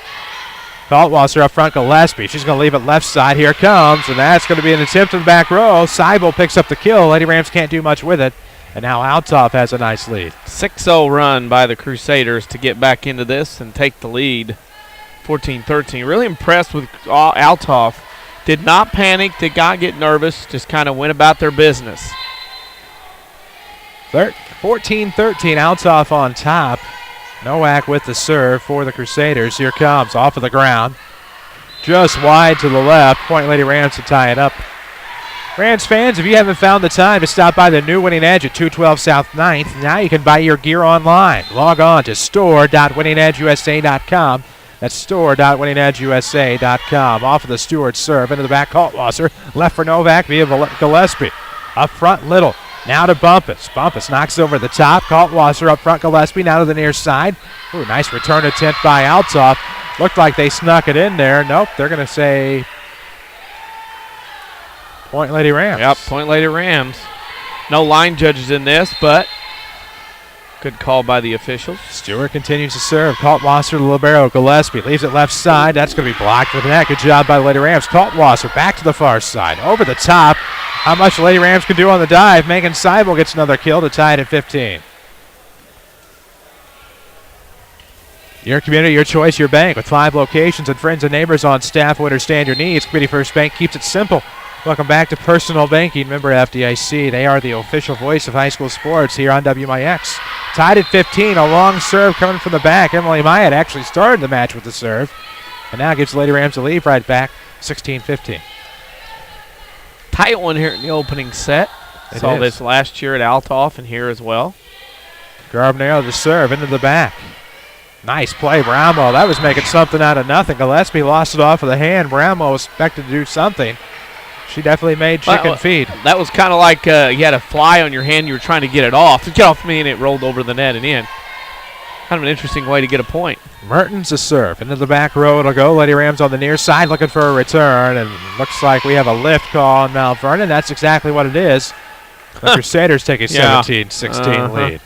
Speaker 2: Kaltwasser up front, Gillespie. She's going to leave it left side. Here comes, and that's going to be an attempt in the back row. Seibel picks up the kill. Lady Rams can't do much with it, and now Althoff has a nice lead.
Speaker 3: 6-0 run by the Crusaders to get back into this and take the lead, 14-13. Really impressed with Althoff. Did not panic, did not get nervous, just kind of went about their business.
Speaker 2: 14-13, Althoff on top. Nowak with the serve for the Crusaders. Here comes, off of the ground. Just wide to the left. Point Lady Rams to tie it up. Rams fans, if you haven't found the time to stop by the new Winning Edge at 212 South 9th, now you can buy your gear online. Log on to store.winningedgeusa.com. That's store.winningedgeusa.com. Off of the Stewart serve, into the back, Kaltwasser. Left for Nowak via Gillespie. Up front, Little. Now to Bumpus. Bumpus knocks over the top. Kaltwasser up front, Gillespie now to the near side. Ooh, nice return attempt by Althoff. Looked like they snuck it in there. Nope, they're going to say Point Lady Rams.
Speaker 3: Yep, Point Lady Rams. No line judges in this, but good call by the officials.
Speaker 2: Stewart continues to serve. Kaltwasser to libero. Gillespie leaves it left side. That's going to be blocked with the net. Good job by Lady Rams. Kaltwasser back to the far side. Over the top. How much Lady Rams can do on the dive. Megan Seibel gets another kill to tie it at 15. Your community, your choice, your bank. With 5 locations and friends and neighbors on staff who understand your needs, Community First Bank keeps it simple. Welcome back to Personal Banking. Member FDIC. They are the official voice of high school sports here on WMIX. Tied at 15. A long serve coming from the back. Emily Myatt actually started the match with the serve. And now gives Lady Rams a lead right back, 16-15.
Speaker 3: Tight one here in the opening set. Saw this last year at Althoff and here as well.
Speaker 2: Garbonero the serve into the back. Nice play, Brownlow. That was making something out of nothing. Gillespie lost it off of the hand. Brownlow was expected to do something. She definitely made chicken feed.
Speaker 3: That was kind of like you had a fly on your hand. You were trying to get it off. Get off me, and it rolled over the net and in. Kind of an interesting way to get a point.
Speaker 2: Mertens a serve. Into the back row it'll go. Lady Rams on the near side looking for a return. And looks like we have a lift call on Mount Vernon. That's exactly what it is. The Crusaders take a 17-16 lead.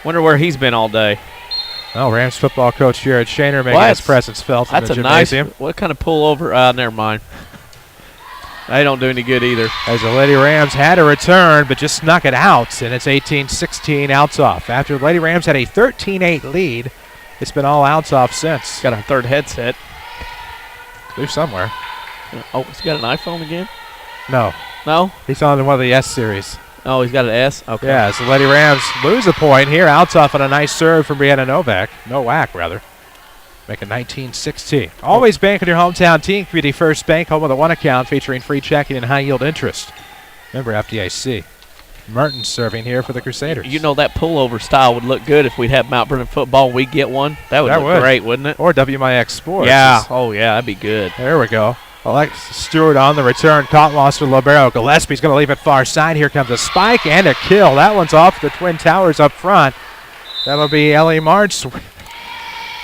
Speaker 3: Wonder where he's been all day.
Speaker 2: Well, Rams football coach Jared Shaner making his presence felt in the gymnasium.
Speaker 3: Nice, what kind of pullover? Never mind. They don't do any good either.
Speaker 2: As the Lady Rams had a return, but just snuck it out, and it's 18-16 Althoff. After the Lady Rams had a 13-8 lead, it's been all Althoff since.
Speaker 3: Got a third headset.
Speaker 2: They're somewhere.
Speaker 3: Oh, he's got an iPhone again?
Speaker 2: No.
Speaker 3: No?
Speaker 2: He's on one of the S series.
Speaker 3: Oh, he's got an S? Okay.
Speaker 2: Yeah, so the Lady Rams lose a point here. Althoff on a nice serve from Brianna Nowak, rather. Make it 19-16. Always bank on your hometown team. Community First Bank, home with a one account featuring free checking and high-yield interest. Remember FDIC. Mertens serving here for the Crusaders.
Speaker 3: You know that pullover style would look good if we'd have Mount Vernon football. We get one. That would look great, wouldn't it?
Speaker 2: Or WMIX Sports.
Speaker 3: Yeah. Oh, yeah, that'd be good.
Speaker 2: There we go. Alex Stewart on the return. Kaltwasser libero. Gillespie's going to leave it far side. Here comes a spike and a kill. That one's off the Twin Towers up front. That'll be Ellie March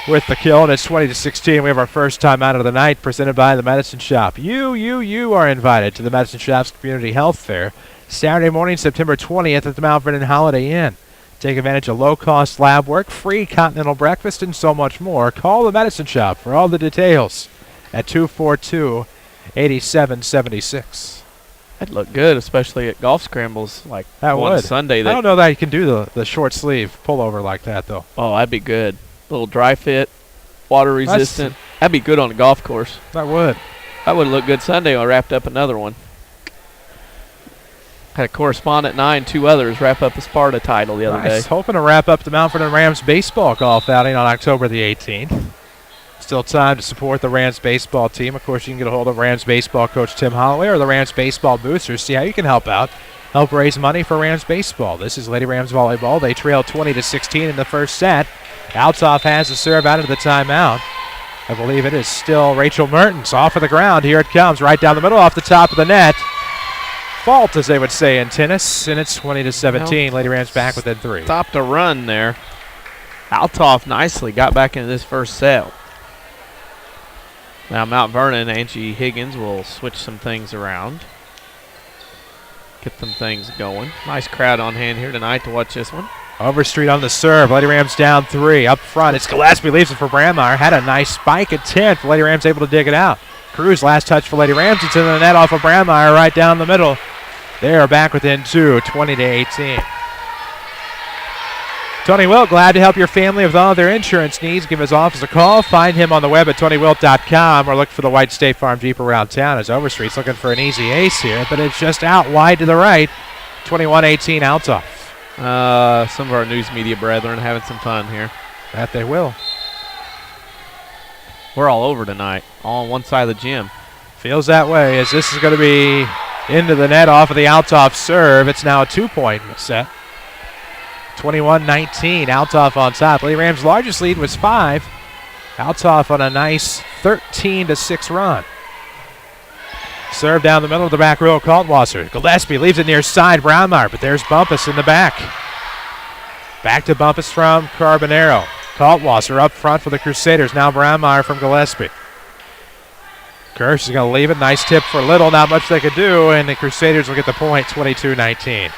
Speaker 2: with the kill, and it's 20-16. We have our first time out of the night, presented by the Medicine Shop. You are invited to the Medicine Shop's Community Health Fair Saturday morning, September 20th at the Mount Vernon Holiday Inn. Take advantage of low-cost lab work, free continental breakfast, and so much more. Call the Medicine Shop for all the details at 242-8776.
Speaker 3: That'd look good, especially at golf scrambles like
Speaker 2: that
Speaker 3: one Sunday.
Speaker 2: I don't know that you can do the short sleeve pullover like that, though.
Speaker 3: Oh, that'd be good. A little dry fit, water resistant. That'd be good on a golf course.
Speaker 2: That would.
Speaker 3: That would look good Sunday. I wrapped up another one. Had a correspondent 9, 2 others wrap up the Sparta title the other day.
Speaker 2: Hoping to wrap up the Mount Vernon Rams baseball golf outing on October the 18th. Still time to support the Rams baseball team. Of course, you can get a hold of Rams baseball coach Tim Holloway or the Rams baseball boosters. See how you can help out. Help raise money for Rams baseball. This is Lady Rams volleyball. They trail 20-16 in the first set. Althoff has the serve out of the timeout. I believe it is still Rachel Mertens. Off of the ground. Here it comes. Right down the middle off the top of the net. Fault, as they would say in tennis. And it's 20-17. Lady Rams back within 3.
Speaker 3: Stopped a run there. Althoff nicely got back into this first set. Now Mount Vernon, Angie Higgins will switch some things around. Get some things going. Nice crowd on hand here tonight to watch this one.
Speaker 2: Overstreet on the serve. Lady Rams down 3. Up front, it's Gillespie leaves it for Brandmeier. Had a nice spike at 10th. Lady Rams able to dig it out. Cruz last touch for Lady Rams. It's in the net off of Brandmeier right down the middle. They are back within 2, 20-18. Tony Wilt, glad to help your family with all their insurance needs. Give his office a call. Find him on the web at TonyWilt.com or look for the white State Farm Jeep around town as Overstreet's looking for an easy ace here, but it's just out wide to the right. 21-18 Althoff.
Speaker 3: Some of our news media brethren having some fun here.
Speaker 2: That they will.
Speaker 3: We're all over tonight, all on one side of the gym.
Speaker 2: Feels that way as this is going to be into the net off of the Althoff serve. It's now a 2-point set. 21-19, Althoff on top. Lady Rams' largest lead was 5. Althoff on a nice 13-6 run. Serve down the middle of the back row, Kaltwasser. Gillespie leaves it near side, Brownmeyer, but there's Bumpus in the back. Back to Bumpus from Carbonero. Kaltwasser up front for the Crusaders. Now Brownmeyer from Gillespie. Kirsch is going to leave it. Nice tip for Little. Not much they could do, and the Crusaders will get the point, 22-19.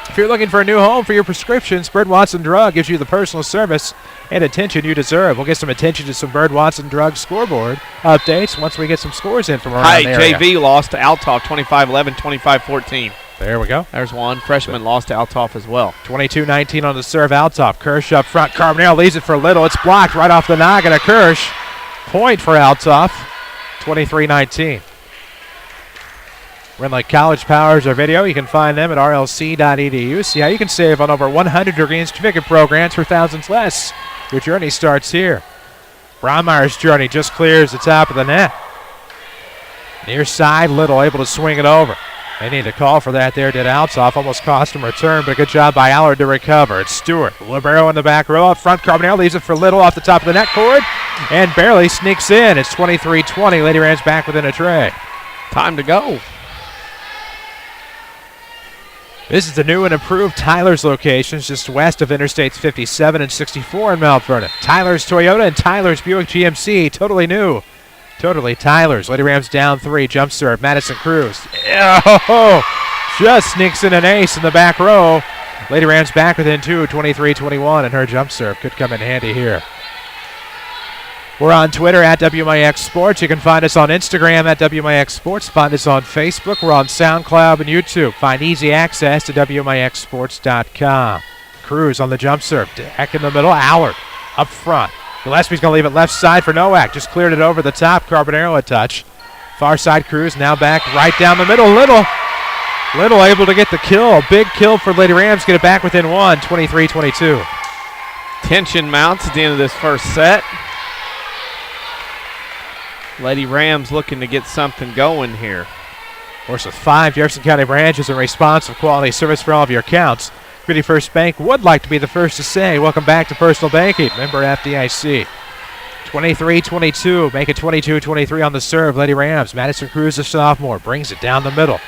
Speaker 2: If you're looking for a new home for your prescriptions, Bird Watson Drug gives you the personal service and attention you deserve. We'll get some attention to some Bird Watson Drug scoreboard updates once we get some scores in from around the area.
Speaker 3: JV lost to Althoff 25-11, 25-14.
Speaker 2: There we go.
Speaker 3: There's one. Freshman lost to Althoff as well.
Speaker 2: 22-19 on the serve, Althoff. Kirsch up front. Carbonell leaves it for Little. It's blocked right off the noggin of Kirsch. Point for Althoff, 23-19. Renly College powers our video. You can find them at rlc.edu. See how you can save on over 100 degree certificate programs for thousands less. Your journey starts here. Brownmeyer's journey just clears the top of the net. Near side, Little able to swing it over. They need a call for that there, did Althoff. Almost cost him a return, but a good job by Allard to recover. It's Stewart. Libero in the back row. Up front, Carbonell leaves it for Little off the top of the net cord and barely sneaks in. It's 23-20. Lady Rams back within a tray.
Speaker 3: Time to go.
Speaker 2: This is the new and improved Tyler's locations just west of Interstates 57 and 64 in Mount Vernon. Tyler's Toyota and Tyler's Buick GMC, totally new. Totally Tyler's. Lady Rams down 3, jump serve, Madison Cruz. Oh, just sneaks in an ace in the back row. Lady Rams back within 2, 23-21, and her jump serve could come in handy here. We're on Twitter at WMIX Sports. You can find us on Instagram at WMIX Sports. Find us on Facebook. We're on SoundCloud and YouTube. Find easy access to WMIXsports.com. Cruz on the jump serve. Deck in the middle. Allard up front. Gillespie's going to leave it left side for Nowak. Just cleared it over the top. Carbonero a touch. Far side Cruz now back right down the middle. Little able to get the kill. Big kill for Lady Rams. Get it back within 1, 23-22.
Speaker 3: Tension mounts at the end of this first set. Lady Rams looking to get something going here.
Speaker 2: Of course, with 5 Jefferson County branches in response of quality service for all of your accounts, Community First Bank would like to be the first to say, welcome back to personal banking. Member FDIC. 23-22, make it 22-23 on the serve. Lady Rams, Madison Cruz, the sophomore, brings it down the middle.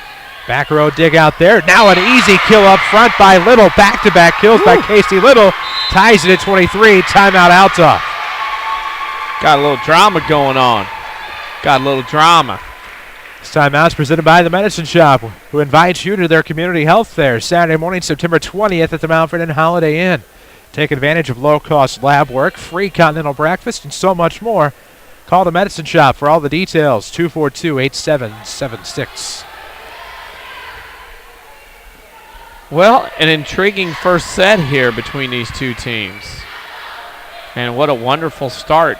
Speaker 2: Back row dig out there. Now an easy kill up front by Little. Back-to-back kills by Casey Little. Ties it at 23. Timeout Althoff.
Speaker 3: Got a little drama going on. Got a little drama.
Speaker 2: This timeout's presented by the Medicine Shop, who invites you to their community health fair Saturday morning, September 20th at the Mount Vernon Holiday Inn. Take advantage of low-cost lab work, free continental breakfast, and so much more. Call the Medicine Shop for all the details, 242-8776.
Speaker 3: Well, an intriguing first set here between these two teams. And what a wonderful start.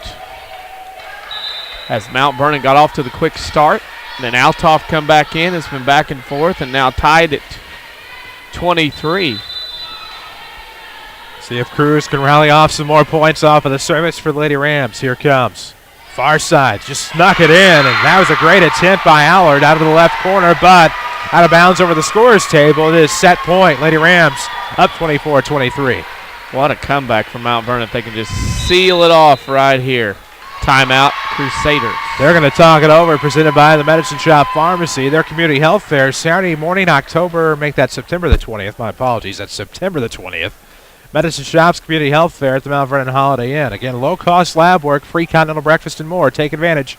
Speaker 3: As Mount Vernon got off to the quick start, then Althoff come back in. It's been back and forth and now tied at 23.
Speaker 2: See if Cruz can rally off some more points off of the service for the Lady Rams. Here comes. Far side, just snuck it in, and that was a great attempt by Allard out of the left corner, but out of bounds over the scorer's table. It is set point. Lady Rams up 24-23.
Speaker 3: What a comeback from Mount Vernon if they can just seal it off right here. Timeout, Crusaders.
Speaker 2: They're going to talk it over, presented by the Medicine Shop Pharmacy. Their community health fair Saturday morning, September the 20th. My apologies, that's September the 20th. Medicine Shop's community health fair at the Mount Vernon Holiday Inn. Again, low-cost lab work, free continental breakfast, and more. Take advantage.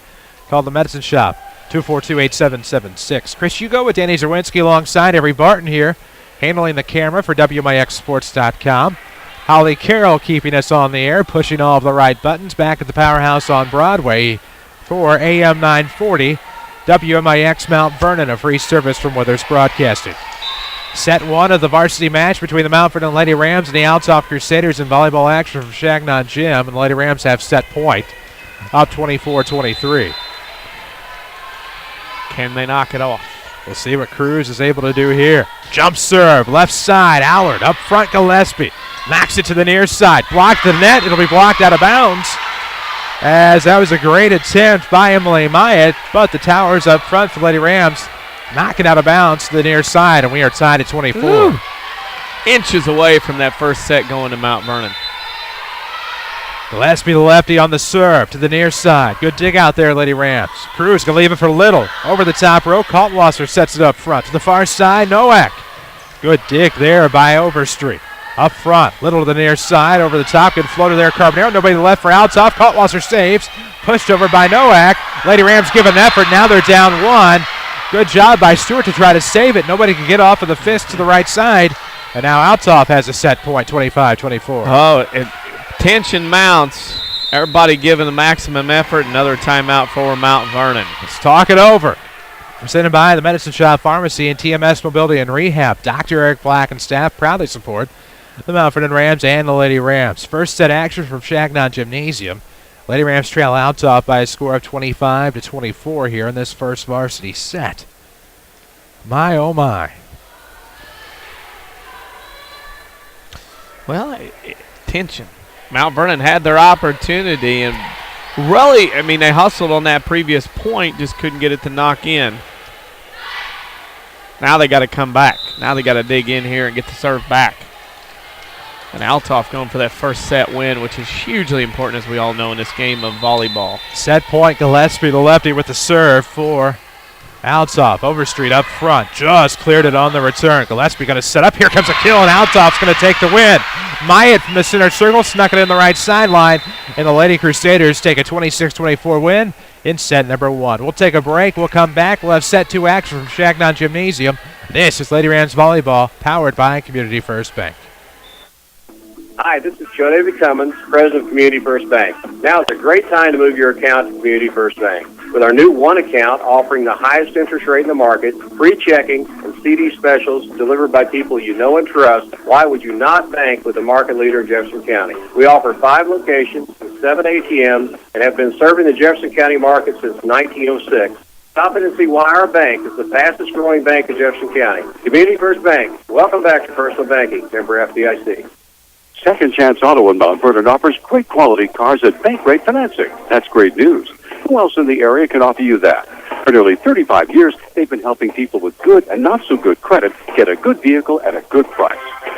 Speaker 2: Call the Medicine Shop, 242-8776. Chris Hugo with Danny Czerwinski alongside Avery Barton here, handling the camera for WMIXsports.com. Holly Carroll keeping us on the air, pushing all of the right buttons back at the Powerhouse on Broadway for AM 940. WMIX Mount Vernon, a free service from Withers Broadcasting. Set one of the varsity match between the Mount Vernon Lady Rams and the Althoff Crusaders in volleyball action from Chagnon Gym, and the Lady Rams have set point, up 24-23.
Speaker 3: Can they knock it off?
Speaker 2: We'll see what Cruz is able to do here. Jump serve, left side, Allard, up front, Gillespie. Knocks it to the near side, blocked the net, it'll be blocked out of bounds, as that was a great attempt by Emily Myatt, but the Towers up front for Lady Rams. Knock it out of bounds to the near side, and we are tied at 24.
Speaker 3: Ooh. Inches away from that first set going to Mount Vernon.
Speaker 2: Gillespie, the lefty, on the serve to the near side. Good dig out there, Lady Rams. Cruz going to leave it for Little. Over the top row, Kaltwasser sets it up front. To the far side, Nowak. Good dig there by Overstreet. Up front, Little to the near side, over the top. Good floater there, Carbonero. Nobody to the left for Althoff. Kaltwasser saves. Pushed over by Nowak. Lady Rams give an effort. Now they're down one. Good job by Stewart to try to save it. Nobody can get off of the fist to the right side. And now Althoff has a set point, 25-24.
Speaker 3: Oh, tension mounts. Everybody giving the maximum effort. Another timeout for Mount Vernon.
Speaker 2: Let's talk it over. Presented by the Medicine Shop Pharmacy and TMS Mobility and Rehab. Dr. Eric Black and staff proudly support the Mount Vernon Rams and the Lady Rams. First set action from Chagnon Gymnasium. Lady Rams trail Althoff by a score of 25-24 here in this first varsity set. My, oh my.
Speaker 3: Well, tension. Mount Vernon had their opportunity, and really, I mean, they hustled on that previous point, just couldn't get it to knock in. Now they got to come back. Now they got to dig in here and get the serve back. And Althoff going for that first set win, which is hugely important, as we all know, in this game of volleyball.
Speaker 2: Set point, Gillespie, the lefty, with the serve for Althoff. Overstreet up front, just cleared it on the return. Gillespie going to set up. Here comes a kill, and Althoff's going to take the win. Myatt from the center circle snuck it in the right sideline, and the Lady Crusaders take a 26-24 win in set number one. We'll take a break. We'll come back. We'll have set two action from Chagnon Gymnasium. This is Lady Rams Volleyball, powered by Community First Bank.
Speaker 4: Hi, this is Joe David Cummins, President of Community First Bank. Now is a great time to move your account to Community First Bank. With our new one account offering the highest interest rate in the market, free checking, and CD specials delivered by people you know and trust, why would you not bank with the market leader in Jefferson County? We offer 5 locations and 7 ATMs and have been serving the Jefferson County market since 1906. Stop in and see why our bank is the fastest growing bank in Jefferson County. Community First Bank. Welcome back to Personal Banking, member FDIC.
Speaker 13: Second Chance Auto in Mount Vernon offers great quality cars at bank rate financing. That's great news. Who else in the area can offer you that? For nearly 35 years, they've been helping people with good and not so good credit get a good vehicle at a good price.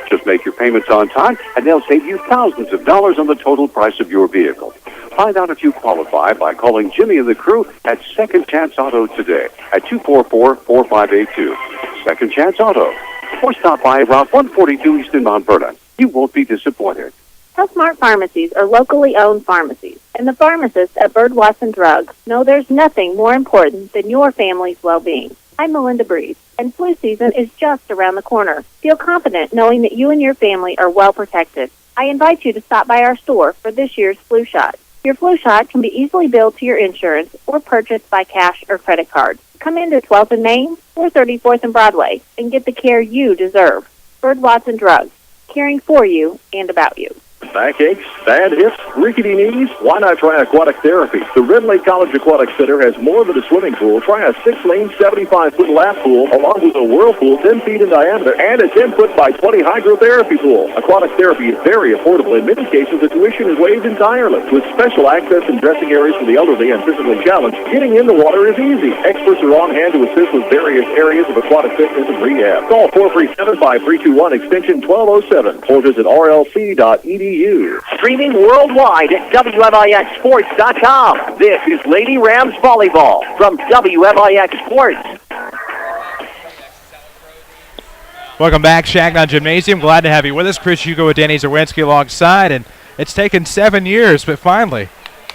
Speaker 13: Just make your payments on time, and they'll save you thousands of dollars on the total price of your vehicle. Find out if you qualify by calling Jimmy and the crew at Second Chance Auto today at 244-4582. Second Chance Auto. Or stop by Route 142 East in Mount Vernon. You won't be disappointed.
Speaker 9: HealthMart pharmacies are locally owned pharmacies, and the pharmacists at Bird Watson Drugs know there's nothing more important than your family's well-being. I'm Melinda Breeze, and flu season is just around the corner. Feel confident knowing that you and your family are well protected. I invite you to stop by our store for this year's flu shot. Your flu shot can be easily billed to your insurance or purchased by cash or credit card. Come into 12th and Main or 34th and Broadway and get the care you deserve. Bird Watson Drugs, caring for you and about you.
Speaker 7: Backaches, bad hips, rickety knees? Why not try aquatic therapy? The Red Lake College Aquatic Center has more than a swimming pool. Try a 6-lane, 75-foot lap pool, along with a whirlpool 10 feet in diameter and a 10-foot by 20 hydrotherapy pool. Aquatic therapy is very affordable. In many cases, the tuition is waived entirely. With special access and dressing areas for the elderly and physically challenged, getting in the water is easy. Experts are on hand to assist with various areas of aquatic fitness and rehab. Call 437-5321 extension 1207 or visit rlc.edu.
Speaker 1: Streaming worldwide at WMIXSports.com. This is Lady Rams Volleyball from WMIX Sports.
Speaker 2: Welcome back, Shagnon Gymnasium. Glad to have you with us. Chris Hugo with Danny Czerwinski alongside, and it's taken 7 years, but finally.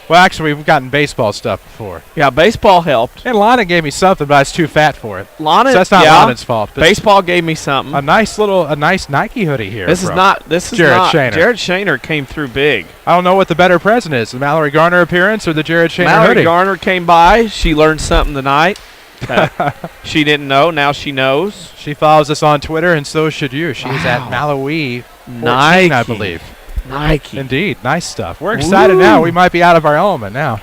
Speaker 2: Well, actually, we've gotten baseball stuff before.
Speaker 3: Yeah, baseball helped.
Speaker 2: And Lana gave me something, but I was too fat for it.
Speaker 3: Lana,
Speaker 2: so that's not Lana's fault.
Speaker 3: Baseball gave me something.
Speaker 2: A nice Nike hoodie here.
Speaker 3: This is not
Speaker 2: Jared Shaner.
Speaker 3: Jared Shaner came through big.
Speaker 2: I don't know what the better present is, the Mallory Garner appearance or the Jared Shaner
Speaker 3: Mallory
Speaker 2: hoodie.
Speaker 3: Garner came by. She learned something tonight that she didn't know. Now she knows.
Speaker 2: She follows us on Twitter, and so should you. She's at Malawi 14, I believe.
Speaker 3: Nike.
Speaker 2: Indeed. Nice stuff. We're excited now. We might be out of our element now.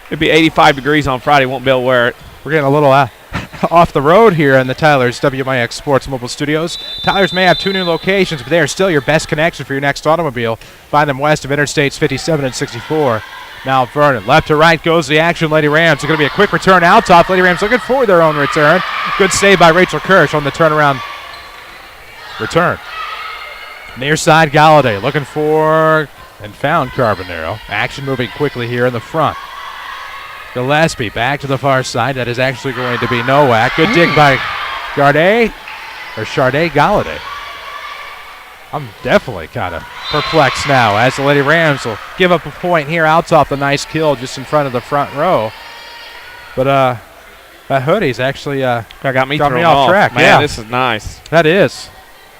Speaker 3: It'd be 85 degrees on Friday. Won't be able to wear it.
Speaker 2: We're getting a little off the road here in the Tyler's WMIX Sports Mobile Studios. Tyler's may have 2 new locations, but they are still your best connection for your next automobile. Find them west of Interstates 57 and 64. Now Vernon, left to right goes the action. Lady Rams. It's going to be a quick return out top. Lady Rams looking for their own return. Good save by Rachel Kirsch on the turnaround return. Near side, Galladay looking for and found Carbonero. Action moving quickly here in the front. Gillespie back to the far side. That is actually going to be Nowak. Good dig by Charday Galladay. I'm definitely kind of perplexed now as the Lady Rams will give up a point here. Althoff the nice kill just in front of the front row. But that hoodie's actually
Speaker 3: that got me
Speaker 2: off track.
Speaker 3: Man, this is nice.
Speaker 2: That is.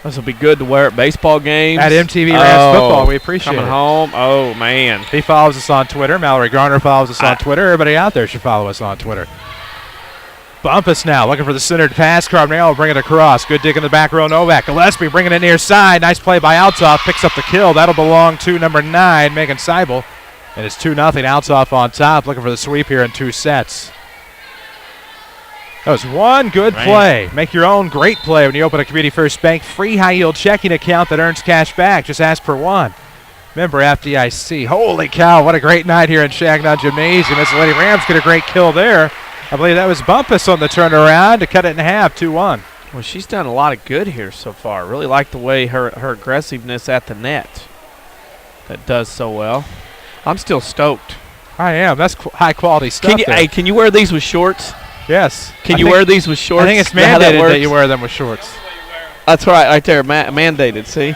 Speaker 3: This will be good to wear at baseball games.
Speaker 2: At MTV Rams Football, we appreciate
Speaker 3: coming
Speaker 2: it.
Speaker 3: home. Oh, man.
Speaker 2: He follows us on Twitter. Mallory Garner follows us on Twitter. Everybody out there should follow us on Twitter. Bumpus now looking for the centered pass. Carbonell will bring it across. Good dig in the back row. Novak. Gillespie bringing it near side. Nice play by Althoff. Picks up the kill. That'll belong to number 9, Megan Seibel. And it's 2-0. Althoff on top looking for the sweep here in 2 sets. That was one good play. Make your own great play when you open a Community First Bank free high-yield checking account that earns cash back. Just ask for one. Member FDIC. Holy cow, what a great night here in Shagnon Gymnasium. As the Lady Rams get a great kill there. I believe that was Bumpus on the turnaround to cut it in half, 2-1.
Speaker 3: Well, she's done a lot of good here so far. Really like the way her aggressiveness at the net that does so well. I'm still stoked.
Speaker 2: I am. That's high-quality stuff.
Speaker 3: Can you wear these with shorts?
Speaker 2: Yes.
Speaker 3: Can you wear these with shorts?
Speaker 2: I think it's mandated that you wear them with shorts.
Speaker 3: That's right there. Mandated, see?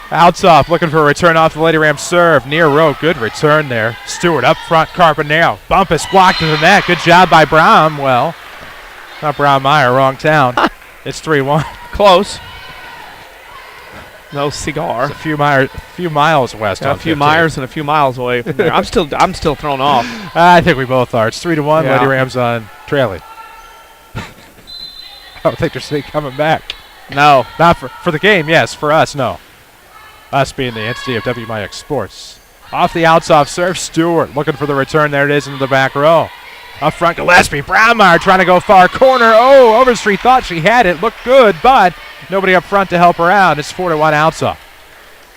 Speaker 2: Althoff looking for a return off the Lady Rams serve. Near row, good return there. Stewart up front, Carbonell. Bumpus blocked to the net. Good job by Bromwell. Not Brown-Meyer, wrong town. It's 3-1.
Speaker 3: Close. No cigar.
Speaker 2: It's a few miles west.
Speaker 3: Yeah, a few miles and a few miles away from there. I'm still thrown off.
Speaker 2: I think we both are. It's 3-1.
Speaker 3: Yeah.
Speaker 2: Lady Rams on trailing. I don't think they're coming back.
Speaker 3: No.
Speaker 2: Not for the game, yes. For us, no. Us being the entity of WMIX Sports. Off the Althoff serve, Stewart looking for the return. There it is into the back row. Up front, Gillespie. Brownmeyer trying to go far corner. Oh, Overstreet thought she had it. Looked good, but nobody up front to help her out. It's 4-1 Althoff.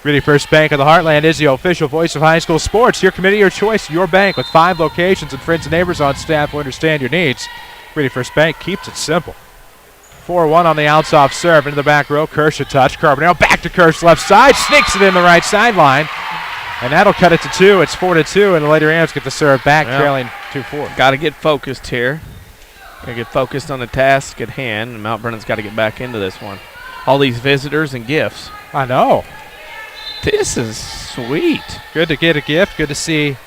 Speaker 2: Community First Bank of the Heartland is the official voice of high school sports. Your committee, your choice, your bank with 5 locations and friends and neighbors on staff who understand your needs. Community First Bank keeps it simple. 4-1 on the Althoff serve into the back row. Kirsch a touch. Carbonell back to Kirsch left side. Sneaks it in the right sideline. And that'll cut it to 2. It's 4-2, and the Lady Rams get the serve back, trailing 2-4.
Speaker 3: Got to get focused here. Got to get focused on the task at hand, and Mount Vernon's got to get back into this one. All these visitors and gifts.
Speaker 2: I know.
Speaker 3: This is sweet.
Speaker 2: Good to get a gift. Good to see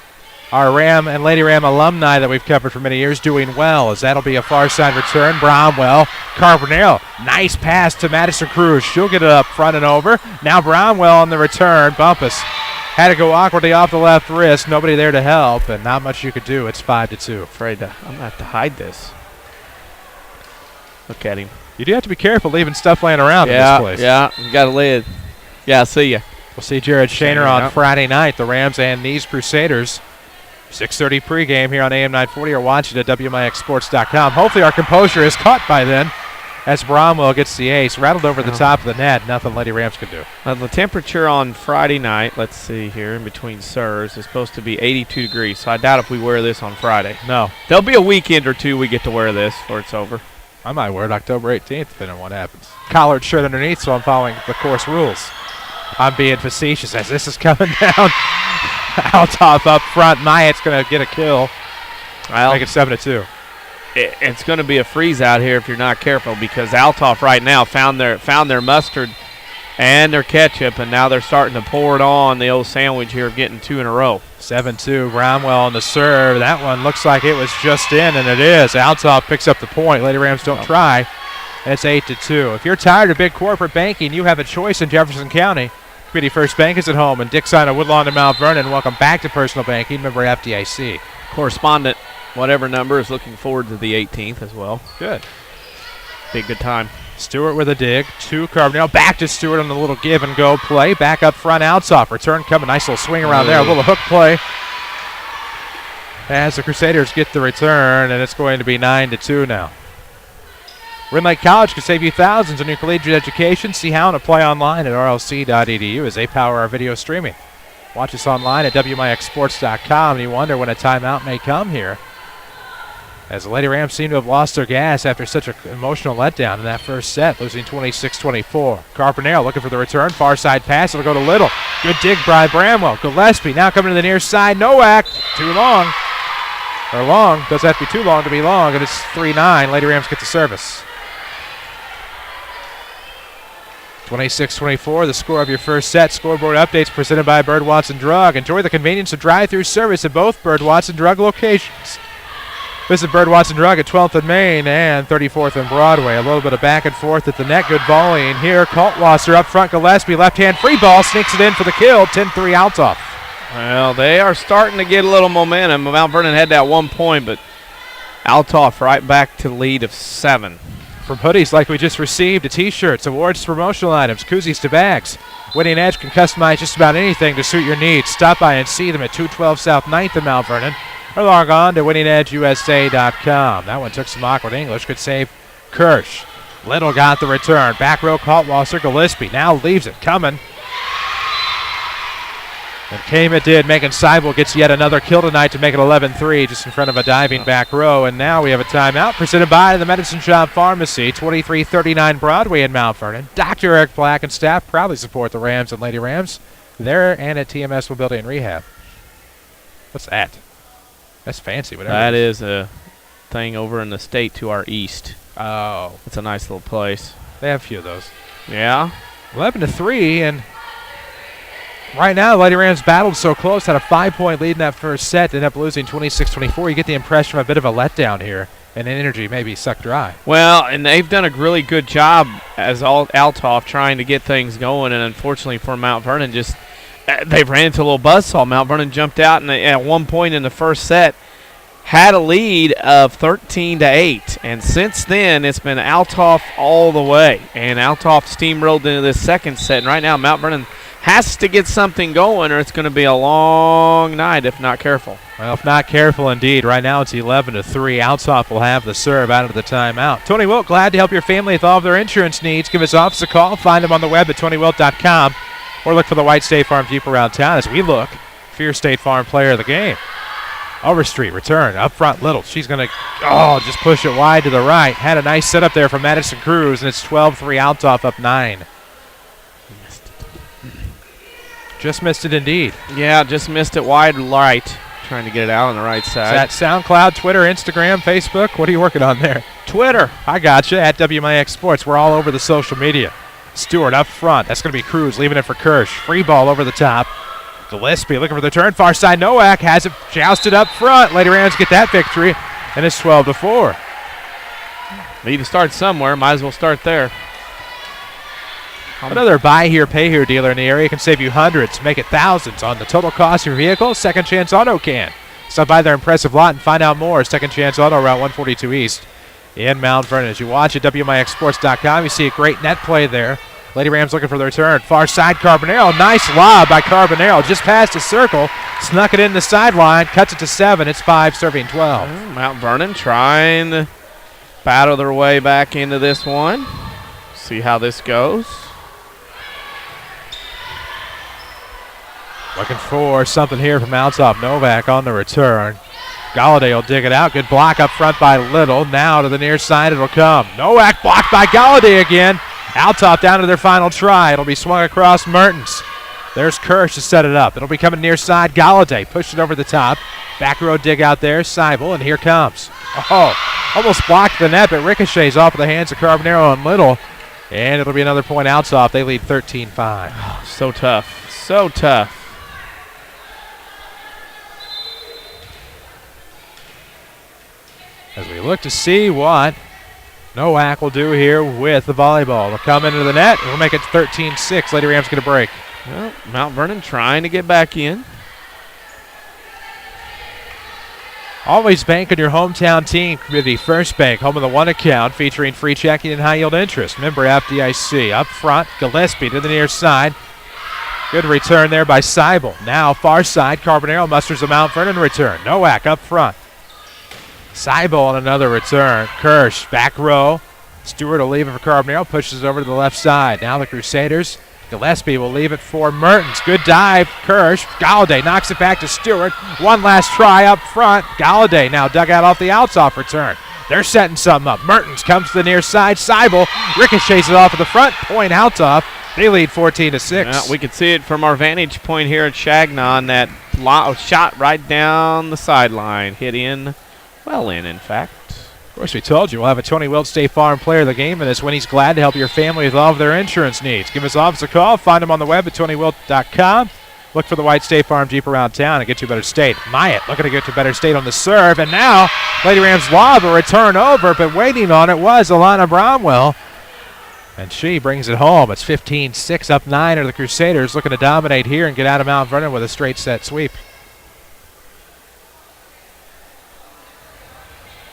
Speaker 2: our Ram and Lady Ram alumni that we've covered for many years doing well, as that'll be a far side return. Bromwell, Carbonell, nice pass to Madison Cruz. She'll get it up front and over. Now Bromwell on the return. Bumpus had to go awkwardly off the left wrist. Nobody there to help, and not much you could do. It's 5-2.
Speaker 3: I'm going to have to hide this. Look at him.
Speaker 2: You do have to be careful leaving stuff laying around in this place.
Speaker 3: Yeah, you got to lay it. Yeah, see ya.
Speaker 2: We'll see Jared Shaner on Friday night. The Rams and these Crusaders. 6:30 pregame here on AM 940 or watching at WMIXsports.com. Hopefully our composure is caught by then as Bromwell gets the ace. Rattled over the top of the net. Nothing Lady Rams can do.
Speaker 3: The temperature on Friday night, let's see here, in between serves, is supposed to be 82 degrees. So I doubt if we wear this on Friday.
Speaker 2: No.
Speaker 3: There'll be a weekend or two we get to wear this before it's over.
Speaker 2: I might wear it October 18th, depending on what happens. Collared shirt underneath, so I'm following the course rules. I'm being facetious as this is coming down. Althoff up front. Myatt's going to get a kill.
Speaker 3: Well,
Speaker 2: make it 7-2.
Speaker 3: It's going to be a freeze out here if you're not careful, because Althoff right now found their mustard and their ketchup, and now they're starting to pour it on the old sandwich here of getting 2 in a row.
Speaker 2: 7-2. Bromwell on the serve. That one looks like it was just in, and it is. Althoff picks up the point. Lady Rams don't try, and it's 8-2. If you're tired of big corporate banking, you have a choice in Jefferson County. Community First Bank is at home, and Dixon of Woodlawn and Mount Vernon. Welcome back to Personal Banking. Member FDIC.
Speaker 3: Correspondent, whatever number, is looking forward to the 18th as well.
Speaker 2: Good.
Speaker 3: Be a good time.
Speaker 2: Stewart with a dig. 2 Carbonell. Back to Stewart on the little give and go play. Back up front, Althoff. Return coming. Nice little swing around there. A little hook play. As the Crusaders get the return, and it's going to be 9-2 now. Red Lake College can save you thousands on your collegiate education. See how and apply online at rlc.edu as they power our video streaming. Watch us online at WMIXsports.com, and you wonder when a timeout may come here, as the Lady Rams seem to have lost their gas after such an emotional letdown in that first set, losing 26-24. Carpenter looking for the return. Far side pass. It'll go to Little. Good dig by Bramwell. Gillespie now coming to the near side. Nowak. Too long. Or long. Doesn't have to be too long to be long, and it's 3-9. Lady Rams get the service. 26-24, the score of your first set. Scoreboard updates presented by Bird Watson Drug. Enjoy the convenience of drive-through service at both Bird Watson Drug locations. Visit Bird Watson Drug at 12th and Main and 34th and Broadway. A little bit of back and forth at the net. Good volleying here. Kaltwasser up front. Gillespie, left-hand free ball. Sneaks it in for the kill. 10-3 Althoff.
Speaker 3: Well, they are starting to get a little momentum. Mount Vernon had that 1 point, but Althoff right back to the lead of 7.
Speaker 2: From hoodies like we just received to T-shirts, awards to promotional items, koozies to bags, Winning Edge can customize just about anything to suit your needs. Stop by and see them at 212 South 9th in Mount Vernon, or log on to winningedgeusa.com. That one took some awkward English. Could save Kirsch. Little got the return. Back row, Kaltwasser. Gillespie now leaves it coming. And came it did. Megan Seibel gets yet another kill tonight to make it 11-3 just in front of a diving back row. And now we have a timeout presented by the Medicine Shop Pharmacy, 2339 Broadway in Mount Vernon. Dr. Eric Black and staff proudly support the Rams and Lady Rams there and at TMS Mobility and Rehab. What's that? That's fancy. Whatever.
Speaker 3: That is a thing over in the state to our east.
Speaker 2: Oh.
Speaker 3: It's a nice little place.
Speaker 2: They have a few of those.
Speaker 3: Yeah.
Speaker 2: 11-3, and right now, the Lady Rams battled so close, had a 5-point lead in that first set, ended up losing 26-24. You get the impression of a bit of a letdown here, and energy maybe sucked dry.
Speaker 3: Well, and they've done a really good job as Althoff trying to get things going, and unfortunately for Mount Vernon, just they ran into a little buzzsaw. Mount Vernon jumped out and at one point in the first set had a lead of 13-8, and since then it's been Althoff all the way, and Althoff steamrolled into this second set, and right now Mount Vernon has to get something going or it's going to be a long night if not careful.
Speaker 2: Well, if not careful indeed. Right now it's 11-3. Althoff will have the serve out of the timeout. Tony Wilt, glad to help your family with all of their insurance needs. Give his office a call. Find him on the web at TonyWilt.com or look for the white State Farm Jeep around town as we look for your State Farm player of the game. Overstreet, return, up front, Little. She's going to, just push it wide to the right. Had a nice setup there from Madison Cruz, and it's 12-3, Althoff up 9. Just missed it indeed.
Speaker 3: Yeah, just missed it wide right. Trying to get it out on the right side.
Speaker 2: Is that SoundCloud, Twitter, Instagram, Facebook? What are you working on there?
Speaker 3: Twitter.
Speaker 2: I got you, at WMIX Sports. We're all over the social media. Stewart up front. That's going to be Cruz leaving it for Kirsch. Free ball over the top. Gillespie looking for the turn. Far side, Nowak has it jousted up front. Lady Rams get that victory, and it's 12-4.
Speaker 3: Need to start somewhere. Might as well start there.
Speaker 2: Another buy here, pay here dealer in the area can save you hundreds, make it thousands on the total cost of your vehicle. Second Chance Auto can. Stop by their impressive lot and find out more. Second Chance Auto, Route 142 East in Mount Vernon. As you watch at WMIXsports.com, you see a great net play there Lady Rams looking for the return. Far side, Carbonero. Nice lob by Carbonero. Just past the circle. Snuck it in the sideline. Cuts it to 7. It's 5, serving 12.
Speaker 3: Mount Vernon trying to battle their way back into this one. See how this goes.
Speaker 2: Looking for something here from Althoff. Novak on the return. Galladay will dig it out. Good block up front by Little. Now to the near side it'll come. Novak blocked by Galladay again. Althoff down to their final try. It'll be swung across Mertens. There's Kirsch to set it up. It'll be coming near side. Galladay pushed it over the top. Back row dig out there. Seibel, and here comes. Oh, almost blocked the net, but ricochets off of the hands of Carbonero and Little. And it'll be another point Althoff. They lead 13-5.
Speaker 3: So tough. So tough.
Speaker 2: As we look to see what Nowak will do here with the volleyball. It'll come into the net. It'll make it 13-6. Lady Rams get a break.
Speaker 3: Well, Mount Vernon trying to get back in.
Speaker 2: Always bank on your hometown team. Community First Bank, home of the one account, featuring free checking and high-yield interest. Member FDIC. Up front, Gillespie to the near side. Good return there by Seibel. Now far side, Carbonero musters a Mount Vernon return. Nowak up front. Seibel on another return. Kirsch, back row. Stewart will leave it for Carbonero, pushes it over to the left side. Now the Crusaders. Gillespie will leave it for Mertens. Good dive, Kirsch. Galladay knocks it back to Stewart. One last try up front. Galladay now dug out off the Althoff return. They're setting something up. Mertens comes to the near side. Seibel ricochets it off of the front. Point Althoff. They lead 14-6.
Speaker 3: Well, we can see it from our vantage point here at Chagnon. That shot right down the sideline. Hit in. Well in fact.
Speaker 2: Of course, we told you we'll have a Tony Wilt State Farm Player of the Game in this when he's glad to help your family with all of their insurance needs. Give his office a call. Find him on the web at TonyWilt.com. Look for the white State Farm Jeep around town and get you a better state. Myatt looking to get to a better state on the serve. And now Lady Rams lob a return over, but waiting on it was Alana Bromwell. And she brings it home. It's 15-6, up 9 are the Crusaders, looking to dominate here and get out of Mount Vernon with a straight set sweep.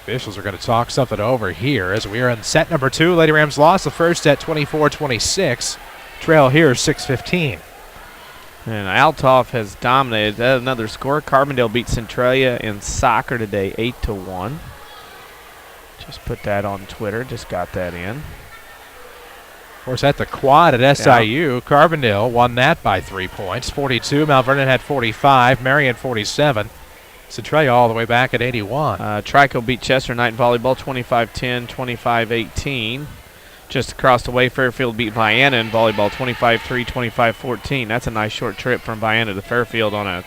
Speaker 2: Officials are going to talk something over here as we are in set number 2. Lady Rams lost the first set 24-26. Trail here 6-15.
Speaker 3: And Althoff has dominated. That's another score. Carbondale beat Centralia in soccer today 8-1. Just put that on Twitter. Just got that in.
Speaker 2: Of course, at the quad at SIU, Carbondale won that by 3 points. 42. Mount Vernon had 45. Marion 47. Centralia all the way back at 81.
Speaker 3: Trico beat Chester Knight in volleyball 25-10, 25-18. Just across the way, Fairfield beat Vienna in volleyball 25-3, 25-14. That's a nice short trip from Vienna to Fairfield on a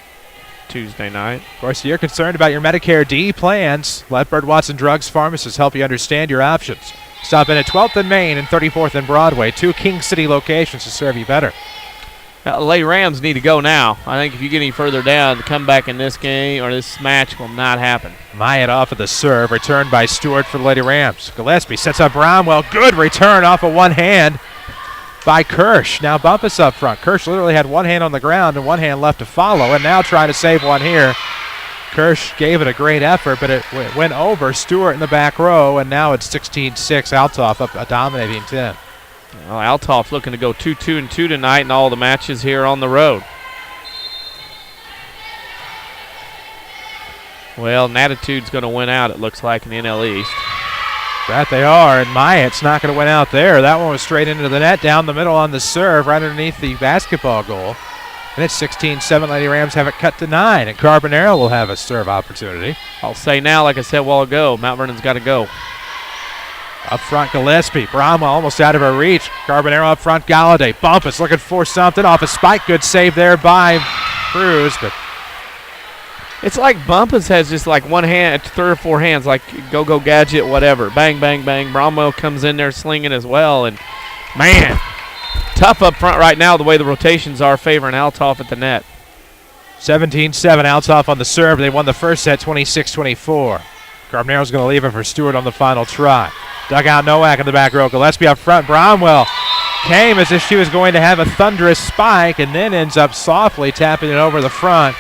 Speaker 3: Tuesday night.
Speaker 2: Of course, if you're concerned about your Medicare D plans, let Bird Watson Drugs Pharmacists help you understand your options. Stop in at 12th and Main and 34th and Broadway, 2 King City locations to serve you better.
Speaker 3: Lady Rams need to go now. I think if you get any further down, the comeback in this game or this match will not happen.
Speaker 2: Myatt off of the serve, returned by Stewart for the Lady Rams. Gillespie sets up Bromwell. Good return off of one hand by Kirsch. Now Bumpus up front. Kirsch literally had one hand on the ground and one hand left to follow, and now trying to save one here. Kirsch gave it a great effort, but it went over Stewart in the back row, and now it's 16-6. Althoff up a dominating 10.
Speaker 3: Well, Althoff looking to go 2-2-2 tonight in all the matches here on the road. Well, Natitude's going to win out, it looks like, in the NL East.
Speaker 2: That they are, and Myatt's not going to win out there. That one was straight into the net, down the middle on the serve, right underneath the basketball goal. And it's 16-7. Lady Rams have it cut to 9, and Carbonero will have a serve opportunity.
Speaker 3: I'll say now, like I said a while ago, Mount Vernon's got to go.
Speaker 2: Up front, Gillespie. Bromwell almost out of her reach. Carbonero up front, Galladay. Bumpus looking for something off a spike. Good save there by Cruz, but
Speaker 3: it's like Bumpus has just like one hand, 3 or 4 hands, like go gadget, whatever. Bang, bang, bang. Bromwell comes in there slinging as well, and man, tough up front right now the way the rotations are favoring Althoff at the net.
Speaker 2: 17-7, Althoff on the serve. They won the first set 26-24. Carbonero's going to leave it for Stewart on the final try. Dug out Nowak in the back row. Gillespie up front. Bromwell came as if she was going to have a thunderous spike and then ends up softly tapping it over the front.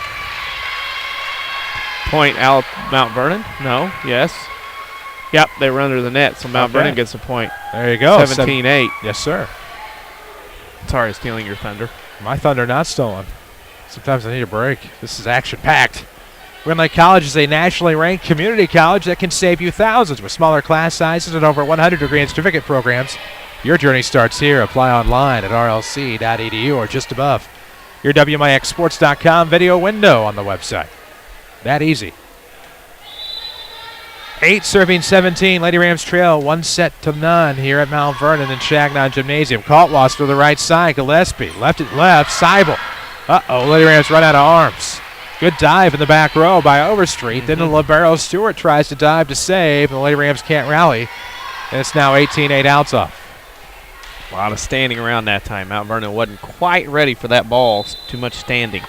Speaker 3: Point out Mount Vernon? No. Yes. Yep, they were under the net, so Mount Vernon gets a point.
Speaker 2: There you go.
Speaker 3: 17-8.
Speaker 2: Yes, sir.
Speaker 3: Sorry, stealing your thunder.
Speaker 2: My thunder not stolen. Sometimes I need a break. This is action-packed. Grand Lake College is a nationally ranked community college that can save you thousands with smaller class sizes and over 100 degree and certificate programs. Your journey starts here. Apply online at rlc.edu or just above your WMIXsports.com video window on the website. That easy. 8 serving 17. Lady Rams trail 1-0 here at Mount Vernon and Chagnon Gymnasium. Kaltwas to the right side. Gillespie left it left. Seibel. Lady Rams run out of arms. Good dive in the back row by Overstreet. Then the libero Stewart tries to dive to save, and the Lady Rams can't rally. And it's now 18-8 Althoff.
Speaker 3: A lot of standing around that time. Mount Vernon wasn't quite ready for that ball. Too much standing.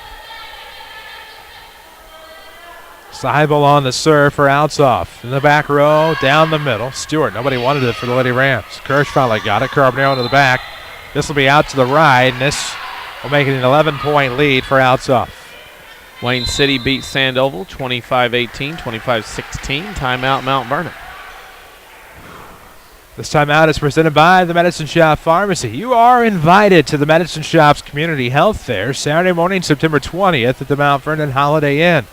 Speaker 2: Seibel on the serve for Althoff. In the back row, down the middle. Stewart, nobody wanted it for the Lady Rams. Kirsch finally got it. Carbonero into the back. This will be out to the right, and this will make it an 11-point lead for Althoff.
Speaker 3: Wayne City beat Sandoval 25-18, 25-16. Timeout Mount Vernon.
Speaker 2: This timeout is presented by the Medicine Shop Pharmacy. You are invited to the Medicine Shop's Community Health Fair Saturday morning, September 20th at the Mount Vernon Holiday Inn.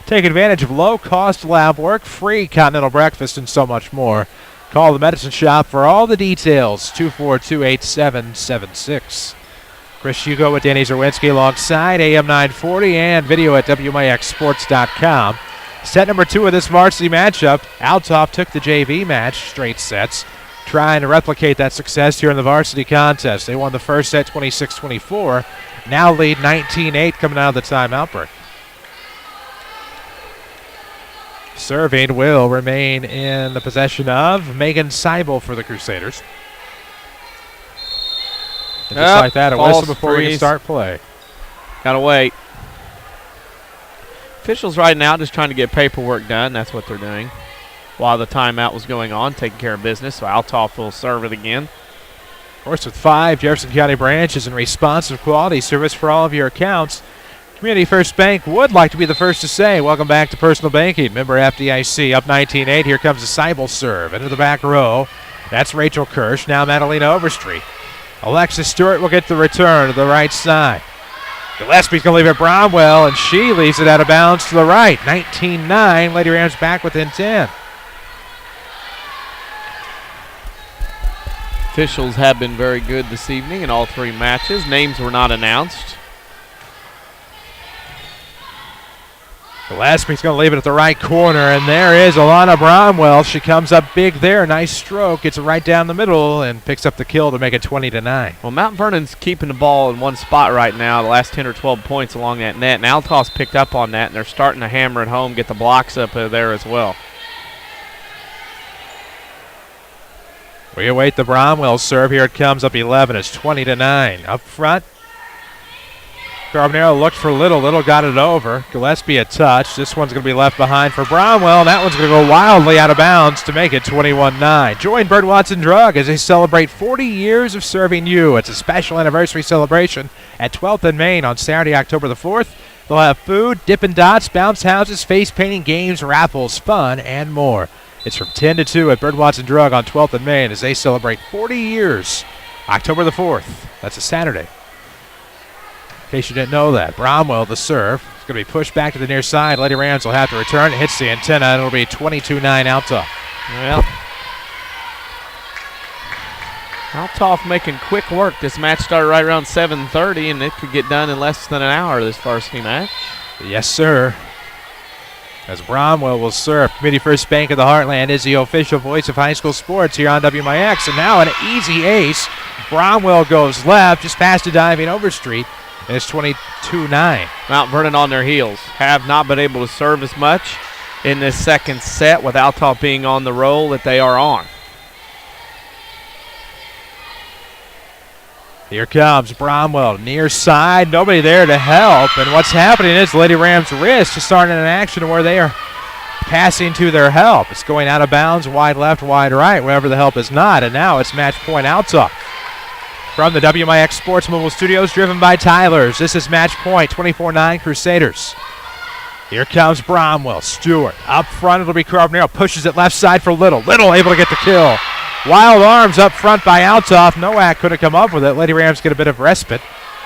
Speaker 2: Take advantage of low-cost lab work, free continental breakfast, and so much more. Call the Medicine Shop for all the details, 242-8776. Chris Hugo with Danny Czerwinski alongside AM 940 and video at WMIXsports.com. Set number 2 of this varsity matchup. Althoff took the JV match, straight sets, trying to replicate that success here in the varsity contest. They won the first set 26-24, now lead 19-8 coming out of the timeout break. Serving will remain in the possession of Megan Seibel for the Crusaders. And just like that, a whistle before we can start play.
Speaker 3: Gotta wait. Officials right now just trying to get paperwork done. That's what they're doing. While the timeout was going on, taking care of business. So Althoff will serve it again.
Speaker 2: Of course, with 5 Jefferson County branches and responsive quality service for all of your accounts, Community First Bank would like to be the first to say, welcome back to personal banking. Member FDIC up 19-8. Here comes the Seibel serve into the back row. That's Rachel Kirsch. Now Madalena Overstreet. Alexis Stewart will get the return to the right side. Gillespie's going to leave it Bromwell, and she leaves it out of bounds to the right. 19-9. Lady Rams back within 10.
Speaker 3: Officials have been very good this evening in all 3 matches. Names were not announced.
Speaker 2: Gillespie's going to leave it at the right corner, and there is Alana Bromwell. She comes up big there. Nice stroke. Gets it right down the middle and picks up the kill to make it 20-9.
Speaker 3: Well, Mount Vernon's keeping the ball in one spot right now, the last 10 or 12 points along that net, and Althoff's picked up on that, and they're starting to hammer it home, get the blocks up there as well.
Speaker 2: We await the Bromwell serve. Here it comes up 11. It's 20-9. Up front, Carbonero looked for Little. Little got it over. Gillespie a touch. This one's going to be left behind for Bromwell, and that one's going to go wildly out of bounds to make it 21-9. Join Bird Watson Drug as they celebrate 40 years of serving you. It's a special anniversary celebration at 12th and Main on Saturday, October the 4th. They'll have food, Dippin' Dots, bounce houses, face painting, games, raffles, fun, and more. It's from 10 to 2 at Bird Watson Drug on 12th and Main as they celebrate 40 years, October the 4th. That's a Saturday. In case you didn't know that, Bromwell the serve. It's going to be pushed back to the near side. Lady Rams will have to return. It hits the antenna, and it'll be 22-9 Althoff.
Speaker 3: Well, Althoff making quick work. This match started right around 7:30, and it could get done in less than an hour, this varsity match.
Speaker 2: Yes, sir. As Bromwell will serve. Community First Bank of the Heartland is the official voice of high school sports here on WMIX. And now an easy ace. Bromwell goes left, just past a diving Overstreet. And it's 22-9.
Speaker 3: Mount Vernon on their heels. Have not been able to serve as much in this second set with Althoff being on the roll that they are on.
Speaker 2: Here comes Bromwell, near side. Nobody there to help. And what's happening is Lady Rams' wrist is starting an action where they are passing to their help. It's going out of bounds, wide left, wide right, wherever the help is not. And now it's match point Althoff. From the WMIX Sports Mobile Studios, driven by Tyler's, this is match point, 24-9 Crusaders. Here comes Bromwell. Stewart up front. It'll be Carbonero. Pushes it left side for Little. Little able to get the kill. Wild arms up front by Althoff. Nowak couldn't come up with it. Lady Rams get a bit of respite.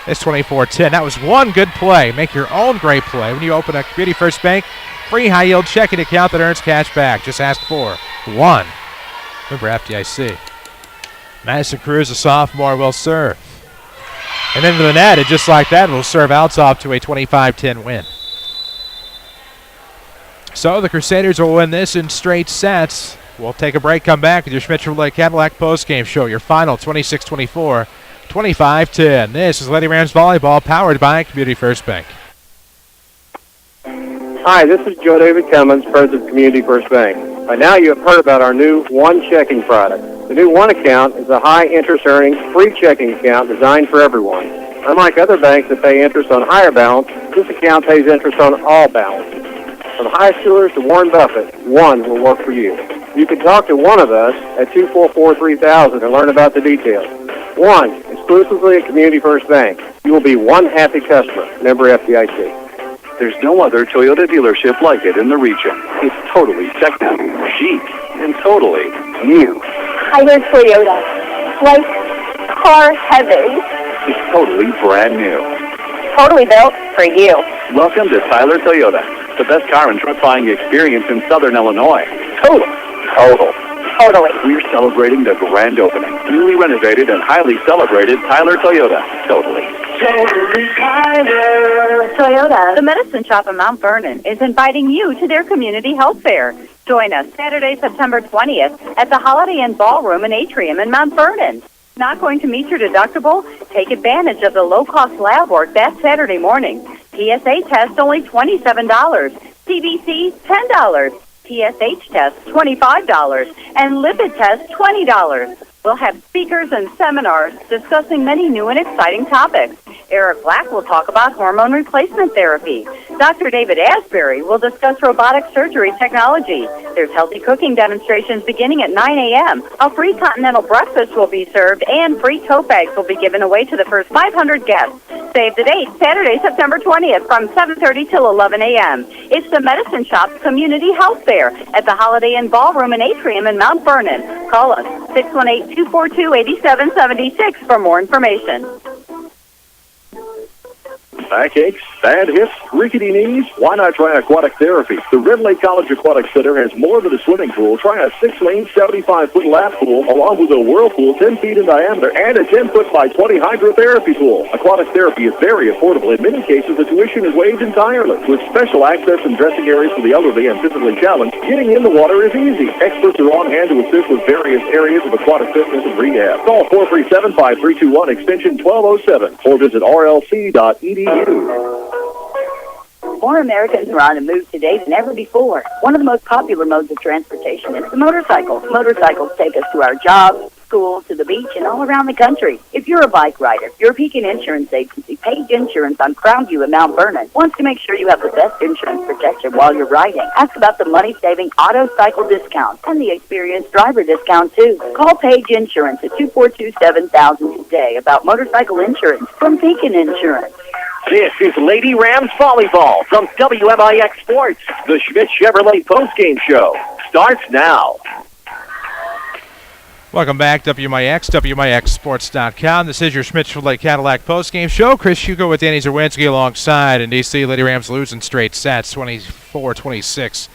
Speaker 2: It's 24-10. That was one good play. Make your own great play when you open a Community First Bank free high-yield checking account that earns cash back. Just ask for one. Remember FDIC. Madison Cruz, a sophomore, will serve. And into the net, and just like that, will serve Althoff to a 25-10 win. So the Crusaders will win this in straight sets. We'll take a break, come back with your Schmidt Chevrolet Cadillac postgame show. Your final 26-24, 25-10. This is Lady Rams Volleyball, powered by Community First Bank.
Speaker 4: Hi, this is Joe David Cummins, president of Community First Bank. By now you have heard about our new One Checking product. The new One Account is a high-interest earning, free checking account designed for everyone. Unlike other banks that pay interest on higher balance, this account pays interest on all balances. From high schoolers to Warren Buffett, One will work for you. You can talk to one of us at 244-3000 and learn about the details. One, exclusively at Community First Bank. You will be one happy customer. Member FDIC.
Speaker 13: There's no other Toyota dealership like it in the region. It's totally techno, chic, and totally new.
Speaker 9: Tyler Toyota. Like car heaven.
Speaker 13: It's totally brand new.
Speaker 9: Totally built for you.
Speaker 13: Welcome to Tyler Toyota, the best car and truck buying experience in Southern Illinois. Total.
Speaker 9: Totally.
Speaker 13: We're celebrating the grand opening. Newly renovated and highly celebrated Tyler Toyota. Totally Tyler.
Speaker 5: Toyota, the medicine shop in Mount Vernon, is inviting you to their community health fair. Join us Saturday, September 20th at the Holiday Inn Ballroom and Atrium in Mount Vernon. Not going to meet your deductible? Take advantage of the low-cost lab work that Saturday morning. PSA test only $27. CBC $10. TSH test $25. And lipid test $20. We'll have speakers and seminars discussing many new and exciting topics. Eric Black will talk about hormone replacement therapy. Dr. David Asbury will discuss robotic surgery technology. There's healthy cooking demonstrations beginning at 9 a.m. A free continental breakfast will be served, and free tote bags will be given away to the first 500 guests. Save the date, Saturday, September 20th from 7:30 till 11 a.m. It's the Medicine Shop's Community Health Fair at the Holiday Inn Ballroom and Atrium in Mount Vernon. Call us 618-242-8776 for more information.
Speaker 7: Backaches, bad hips, rickety knees? Why not try aquatic therapy? The Red Lake College Aquatic Center has more than a swimming pool. Try a 6-lane, 75-foot lap pool, along with a whirlpool 10 feet in diameter and a 10-foot by 20 hydrotherapy pool. Aquatic therapy is very affordable. In many cases, the tuition is waived entirely. With special access and dressing areas for the elderly and physically challenged, getting in the water is easy. Experts are on hand to assist with various areas of aquatic fitness and rehab. Call 437-5321, extension 1207, or visit rlc.edu.
Speaker 5: More Americans are on the move today than ever before. One of the most popular modes of transportation is the motorcycle. Motorcycles take us to our jobs, school, to the beach, and all around the country. If you're a bike rider, your Pekin Insurance Agency, Page Insurance on Crownview in Mount Vernon, wants to make sure you have the best insurance protection while you're riding. Ask about the money-saving auto cycle discount and the experienced driver discount, too. Call Page Insurance at 242-7000 today about motorcycle insurance from Pekin Insurance.
Speaker 1: This is Lady Rams Volleyball from WMIX Sports. The Schmidt Chevrolet postgame show starts now.
Speaker 2: Welcome back, WMIX, WMIXsports.com. This is your Schmidt Chevrolet Cadillac postgame show. Chris Hugo with Danny Czerwinski alongside. In D.C., Lady Rams losing straight sets, 24-26,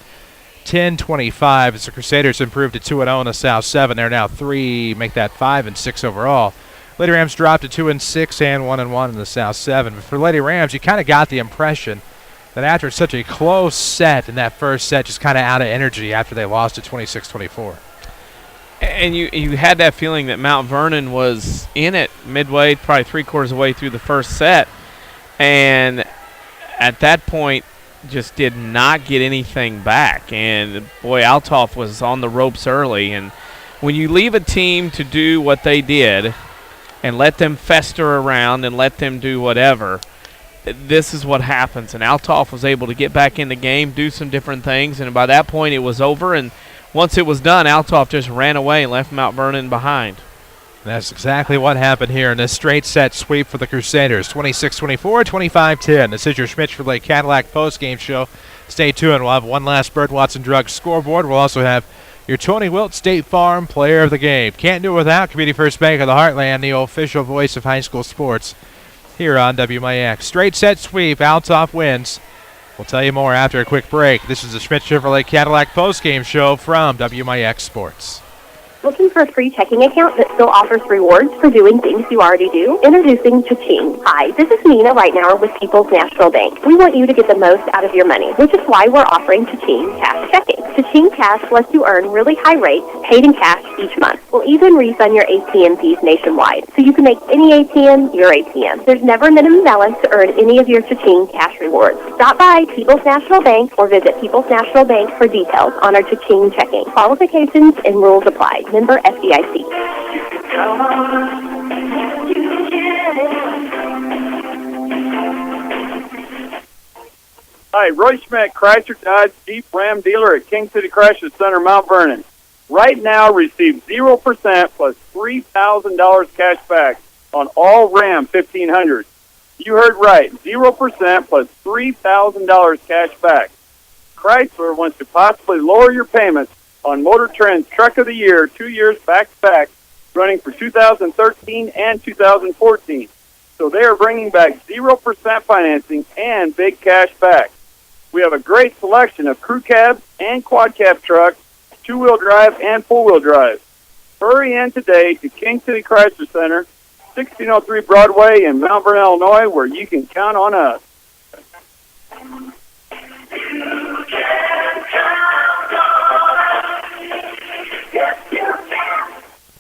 Speaker 2: 10-25. As the Crusaders improved to 2-0 in the South 7. They're now 3, make that 5-6 overall. Lady Rams dropped to 2-6 and 1-1 in the South 7. But for Lady Rams, you kind of got the impression that after such a close set in that first set, just kind of out of energy after they lost at 26-24.
Speaker 3: And you had that feeling that Mount Vernon was in it midway, probably three-quarters of the way through the first set. And at that point, just did not get anything back. And, boy, Althoff was on the ropes early. And when you leave a team to do what they did and let them fester around and let them do whatever, this is what happens. And Althoff was able to get back in the game, do some different things, and by that point it was over. And once it was done, Althoff just ran away and left Mount Vernon behind.
Speaker 2: That's exactly what happened here in this straight set sweep for the Crusaders. 26-24, 25-10. This is your Schmidt Chevrolet Cadillac postgame show. Stay tuned. We'll have one last Bird Watson Drug scoreboard. We'll also have your Tony Wilt State Farm Player of the Game. Can't do it without Community First Bank of the Heartland, the official voice of high school sports here on WMIX. Straight set sweep, Althoff wins. We'll tell you more after a quick break. This is the Schmidt Chevrolet Cadillac postgame show from WMIX Sports.
Speaker 14: Looking for a free checking account that still offers rewards for doing things you already do? Introducing Cha-Ching. Hi, this is Nina right now with People's National Bank. We want you to get the most out of your money, which is why we're offering Cha-Ching Cash Checking. Cha-Ching Cash lets you earn really high rates paid in cash each month. We'll even refund your ATM fees nationwide, so you can make any ATM your ATM. There's never a minimum balance to earn any of your Cha-Ching Cash rewards. Stop by People's National Bank or visit People's National Bank for details on our Cha-Ching Checking. Qualifications and rules apply. Member FDIC.
Speaker 6: Hi, Roy Schmidt, Chrysler Dodge Jeep Ram dealer at King City Chrysler Center, Mount Vernon. Right now, receive 0% plus $3,000 cash back on all Ram 1500s. You heard right, 0% plus $3,000 cash back. Chrysler wants to possibly lower your payments on Motor Trend's Truck of the Year 2 years back-to-back, running for 2013 and 2014. So they are bringing back 0% financing and big cash back. We have a great selection of crew cabs and quad cab trucks, two-wheel drive and four-wheel drive. Hurry in today to King City Chrysler Center, 1603 Broadway in Mount Vernon, Illinois, where you can count on us.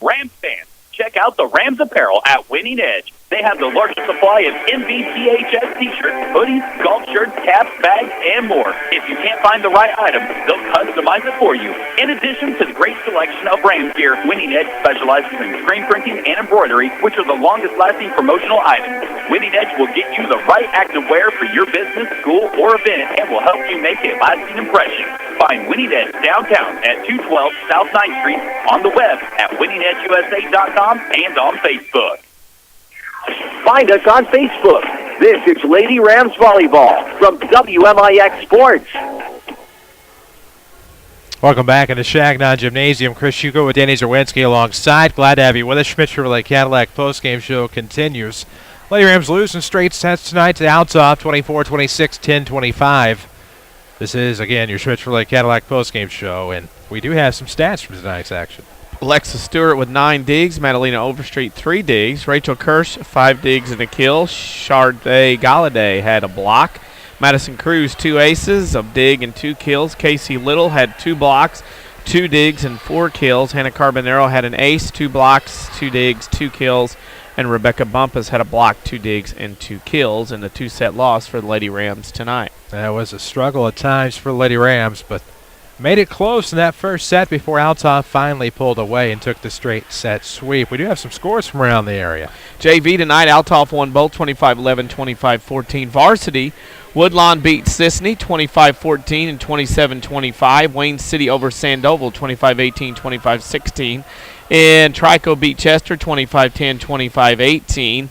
Speaker 1: Rams fans, check out the Rams apparel at Winning Edge. They have the largest supply of MVTHS t-shirts, hoodies, golf shirts, caps, bags, and more. If you can't find the right item, they'll customize it for you. In addition to the great selection of Rams gear, Winning Edge specializes in screen printing and embroidery, which are the longest-lasting promotional items. Winning Edge will get you the right active wear for your business, school, or event, and will help you make a lasting impression. Find Winning Edge downtown at 212 South 9th Street, on the web at winningedgeusa.com, and on Facebook. Find us on Facebook. This is Lady Rams Volleyball from WMIX Sports.
Speaker 2: Welcome back into Shagnon Gymnasium. Chris Hugo with Danny Czerwinski alongside. Glad to have you with us. Schmidt Chevrolet Cadillac postgame show continues. Lady Rams lose in straight sets tonight to Althoff, 24-26, 10-25. This is, again, your Schmidt Chevrolet Cadillac postgame show, and we do have some stats from tonight's action.
Speaker 3: Alexa Stewart with 9 digs, Madalena Overstreet 3 digs, Rachel Kirsch 5 digs and a kill, Charday Galladay had a block, Madison Cruz 2 aces, a dig and 2 kills, Casey Little had 2 blocks, 2 digs and 4 kills, Hannah Carbonero had an ace, 2 blocks, 2 digs, 2 kills, and Rebecca Bumpus had a block, 2 digs and 2 kills in the 2-set loss for the Lady Rams tonight.
Speaker 2: That was a struggle at times for the Lady Rams, but made it close in that first set before Althoff finally pulled away and took the straight set sweep. We do have some scores from around the area.
Speaker 3: JV tonight, Althoff won both 25-11, 25-14. Varsity, Woodlawn beat Sisney 25-14 and 27-25. Wayne City over Sandoval 25-18, 25-16. And Trico beat Chester 25-10, 25-18.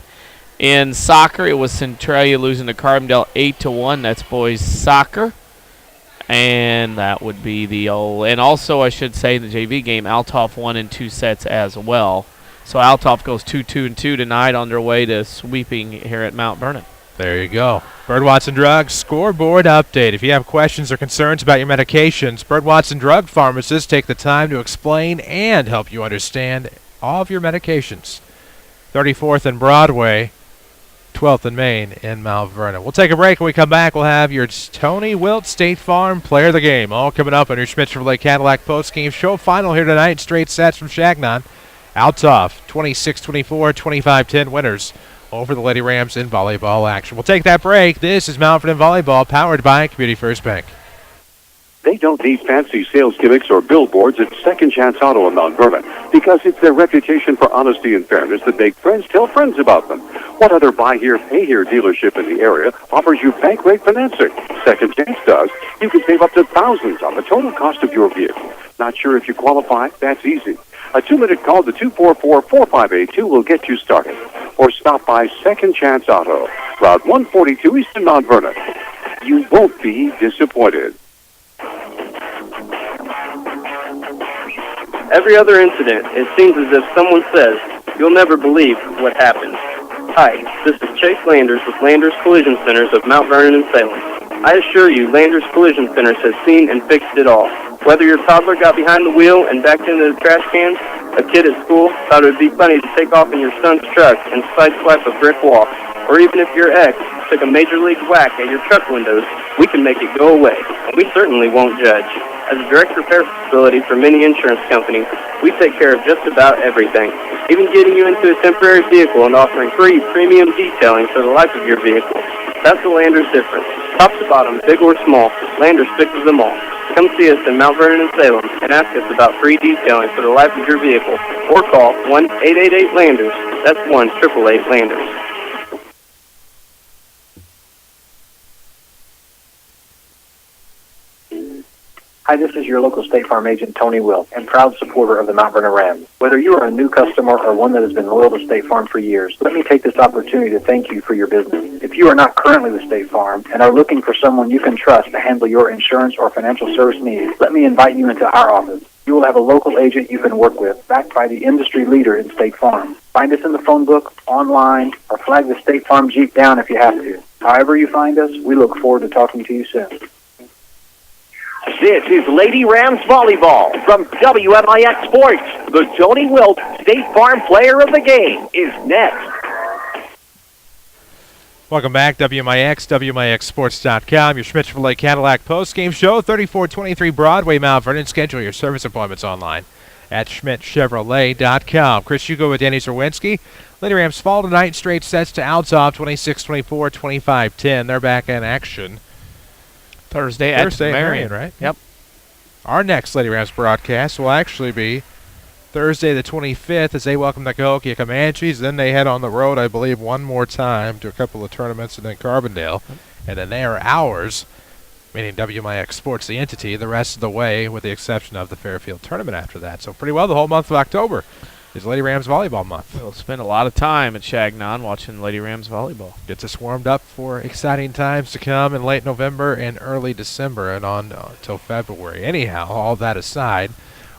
Speaker 3: In soccer, it was Centralia losing to Carbondale 8-1. That's boys soccer. And that would be the old. And also, I should say, in the JV game, Althoff won in 2 sets as well. So Althoff goes 2-2-2 tonight on their way to sweeping here at Mount Vernon.
Speaker 2: There you go. Bird Watson Drug scoreboard update. If you have questions or concerns about your medications, Bird Watson Drug pharmacists take the time to explain and help you understand all of your medications. 34th and Broadway, 12th and Main in Mount Vernon. We'll take a break. When we come back, we'll have your Tony Wilt State Farm Player of the Game. All coming up on your Schmidt Chevrolet Cadillac postgame show final here tonight. Straight sets from Shagnon. Althoff, 26-24, 25-10 winners over the Lady Rams in volleyball action. We'll take that break. This is Mount Vernon Volleyball, powered by Community First Bank.
Speaker 13: They don't need fancy sales gimmicks or billboards at Second Chance Auto in Mount Vernon because it's their reputation for honesty and fairness that make friends tell friends about them. What other buy here, pay here dealership in the area offers you bank rate financing? Second Chance does. You can save up to thousands on the total cost of your vehicle. Not sure if you qualify? That's easy. A 2-minute call to 244-4582 will get you started. Or stop by Second Chance Auto, Route 142 East in Mount Vernon. You won't be disappointed.
Speaker 8: Every other incident, it seems as if someone says, "You'll never believe what happened." Hi, this is Chase Landers with Landers Collision Centers of Mount Vernon and Salem. I assure you, Landers Collision Centers has seen and fixed it all. Whether your toddler got behind the wheel and backed into the trash cans, a kid at school thought it would be funny to take off in your son's truck and sideswipe a brick wall, or even if your ex took a major league whack at your truck windows, we can make it go away, and we certainly won't judge. As a direct repair facility for many insurance companies, we take care of just about everything, even getting you into a temporary vehicle and offering free premium detailing for the life of your vehicle. That's the Landers difference. Top to bottom, big or small, Landers fixes them all. Come see us in Mount Vernon and Salem and ask us about free detailing for the life of your vehicle, or call 1-888-LANDERS. That's 1-888-LANDERS.
Speaker 15: Hi, this is your local State Farm agent, Tony Wilk, and proud supporter of the Mount Vernon Rams. Whether you are a new customer or one that has been loyal to State Farm for years, let me take this opportunity to thank you for your business. If you are not currently with State Farm and are looking for someone you can trust to handle your insurance or financial service needs, let me invite you into our office. You will have a local agent you can work with, backed by the industry leader in State Farm. Find us in the phone book, online, or flag the State Farm Jeep down if you have to. However you find us, we look forward to talking to you soon.
Speaker 1: This is Lady Rams Volleyball from WMIX Sports. The Tony Wilt State Farm Player of the Game is next.
Speaker 2: Welcome back, WMIX, WMIXSports.com, your Schmidt Chevrolet Cadillac post-game show, 3423 Broadway, Mount Vernon. Schedule your service appointments online at schmidtchevrolet.com. Chris Hugo with Danny Czerwinski. Lady Rams fall tonight, straight sets to Althoff, 26-24, 25-10. They're back in action
Speaker 3: Thursday at Marion,
Speaker 2: right?
Speaker 3: Yep.
Speaker 2: Our next Lady Rams broadcast will actually be Thursday the 25th as they welcome the Cahokia Comanches. Then they head on the road, I believe, one more time to a couple of tournaments and then Carbondale. And then they are ours, meaning WMIX Sports, the entity, the rest of the way with the exception of the Fairfield tournament after that. So pretty well the whole month of October is Lady Rams Volleyball month.
Speaker 3: We'll spend a lot of time at Chagnon watching Lady Rams Volleyball.
Speaker 2: Gets us warmed up for exciting times to come in late November and early December and on until February. Anyhow, all that aside,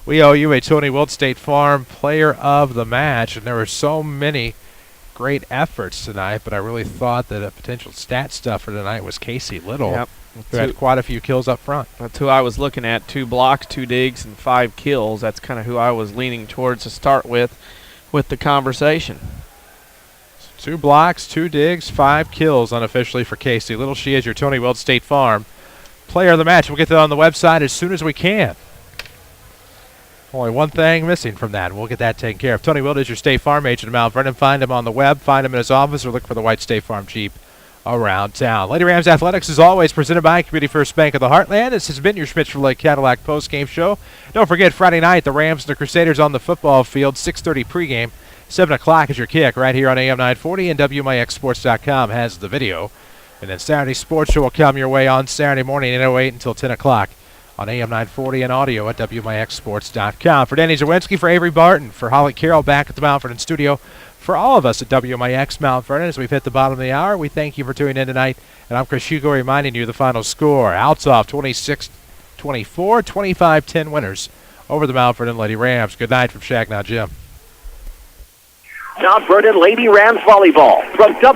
Speaker 2: we owe you a Tony Wilt State Farm Player of the Match, and there were so many great efforts tonight, but I really thought that a potential stat stuffer tonight was Casey Little,
Speaker 3: Yep.
Speaker 2: who had quite a few kills up front.
Speaker 3: That's who I was looking at. 2 blocks, 2 digs, and 5 kills. That's kind of who I was leaning towards to start with the conversation.
Speaker 2: 2 blocks, 2 digs, 5 kills unofficially for Casey Little. She is your Tony Wilt State Farm Player of the Match. We'll get that on the website as soon as we can. Only one thing missing from that, and we'll get that taken care of. Tony Wilt is your State Farm agent in Mount Vernon. Find him on the web, find him in his office, or look for the white State Farm Jeep around town. Lady Rams Athletics is always presented by Community First Bank of the Heartland. This has been your Schmidt Chevrolet Cadillac post-game show. Don't forget, Friday night, the Rams and the Crusaders on the football field, 6:30 pregame, 7 o'clock is your kick right here on AM 940, and WMIXSports.com has the video. And then Saturday Sports Show will come your way on Saturday morning, 8:08 until 10 o'clock on AM 940 and audio at WMIXSports.com. For Danny Czerwinski, for Avery Barton, for Holly Carroll back at the Mount Vernon studio, for all of us at WMIX Mount Vernon, as we've hit the bottom of the hour, we thank you for tuning in tonight. And I'm Chris Hugo reminding you the final score. Althoff 26-24, 25-10 winners over the Mount Vernon Lady Rams. Good night from Shagnow Jim.
Speaker 1: Mount Vernon Lady Rams Volleyball from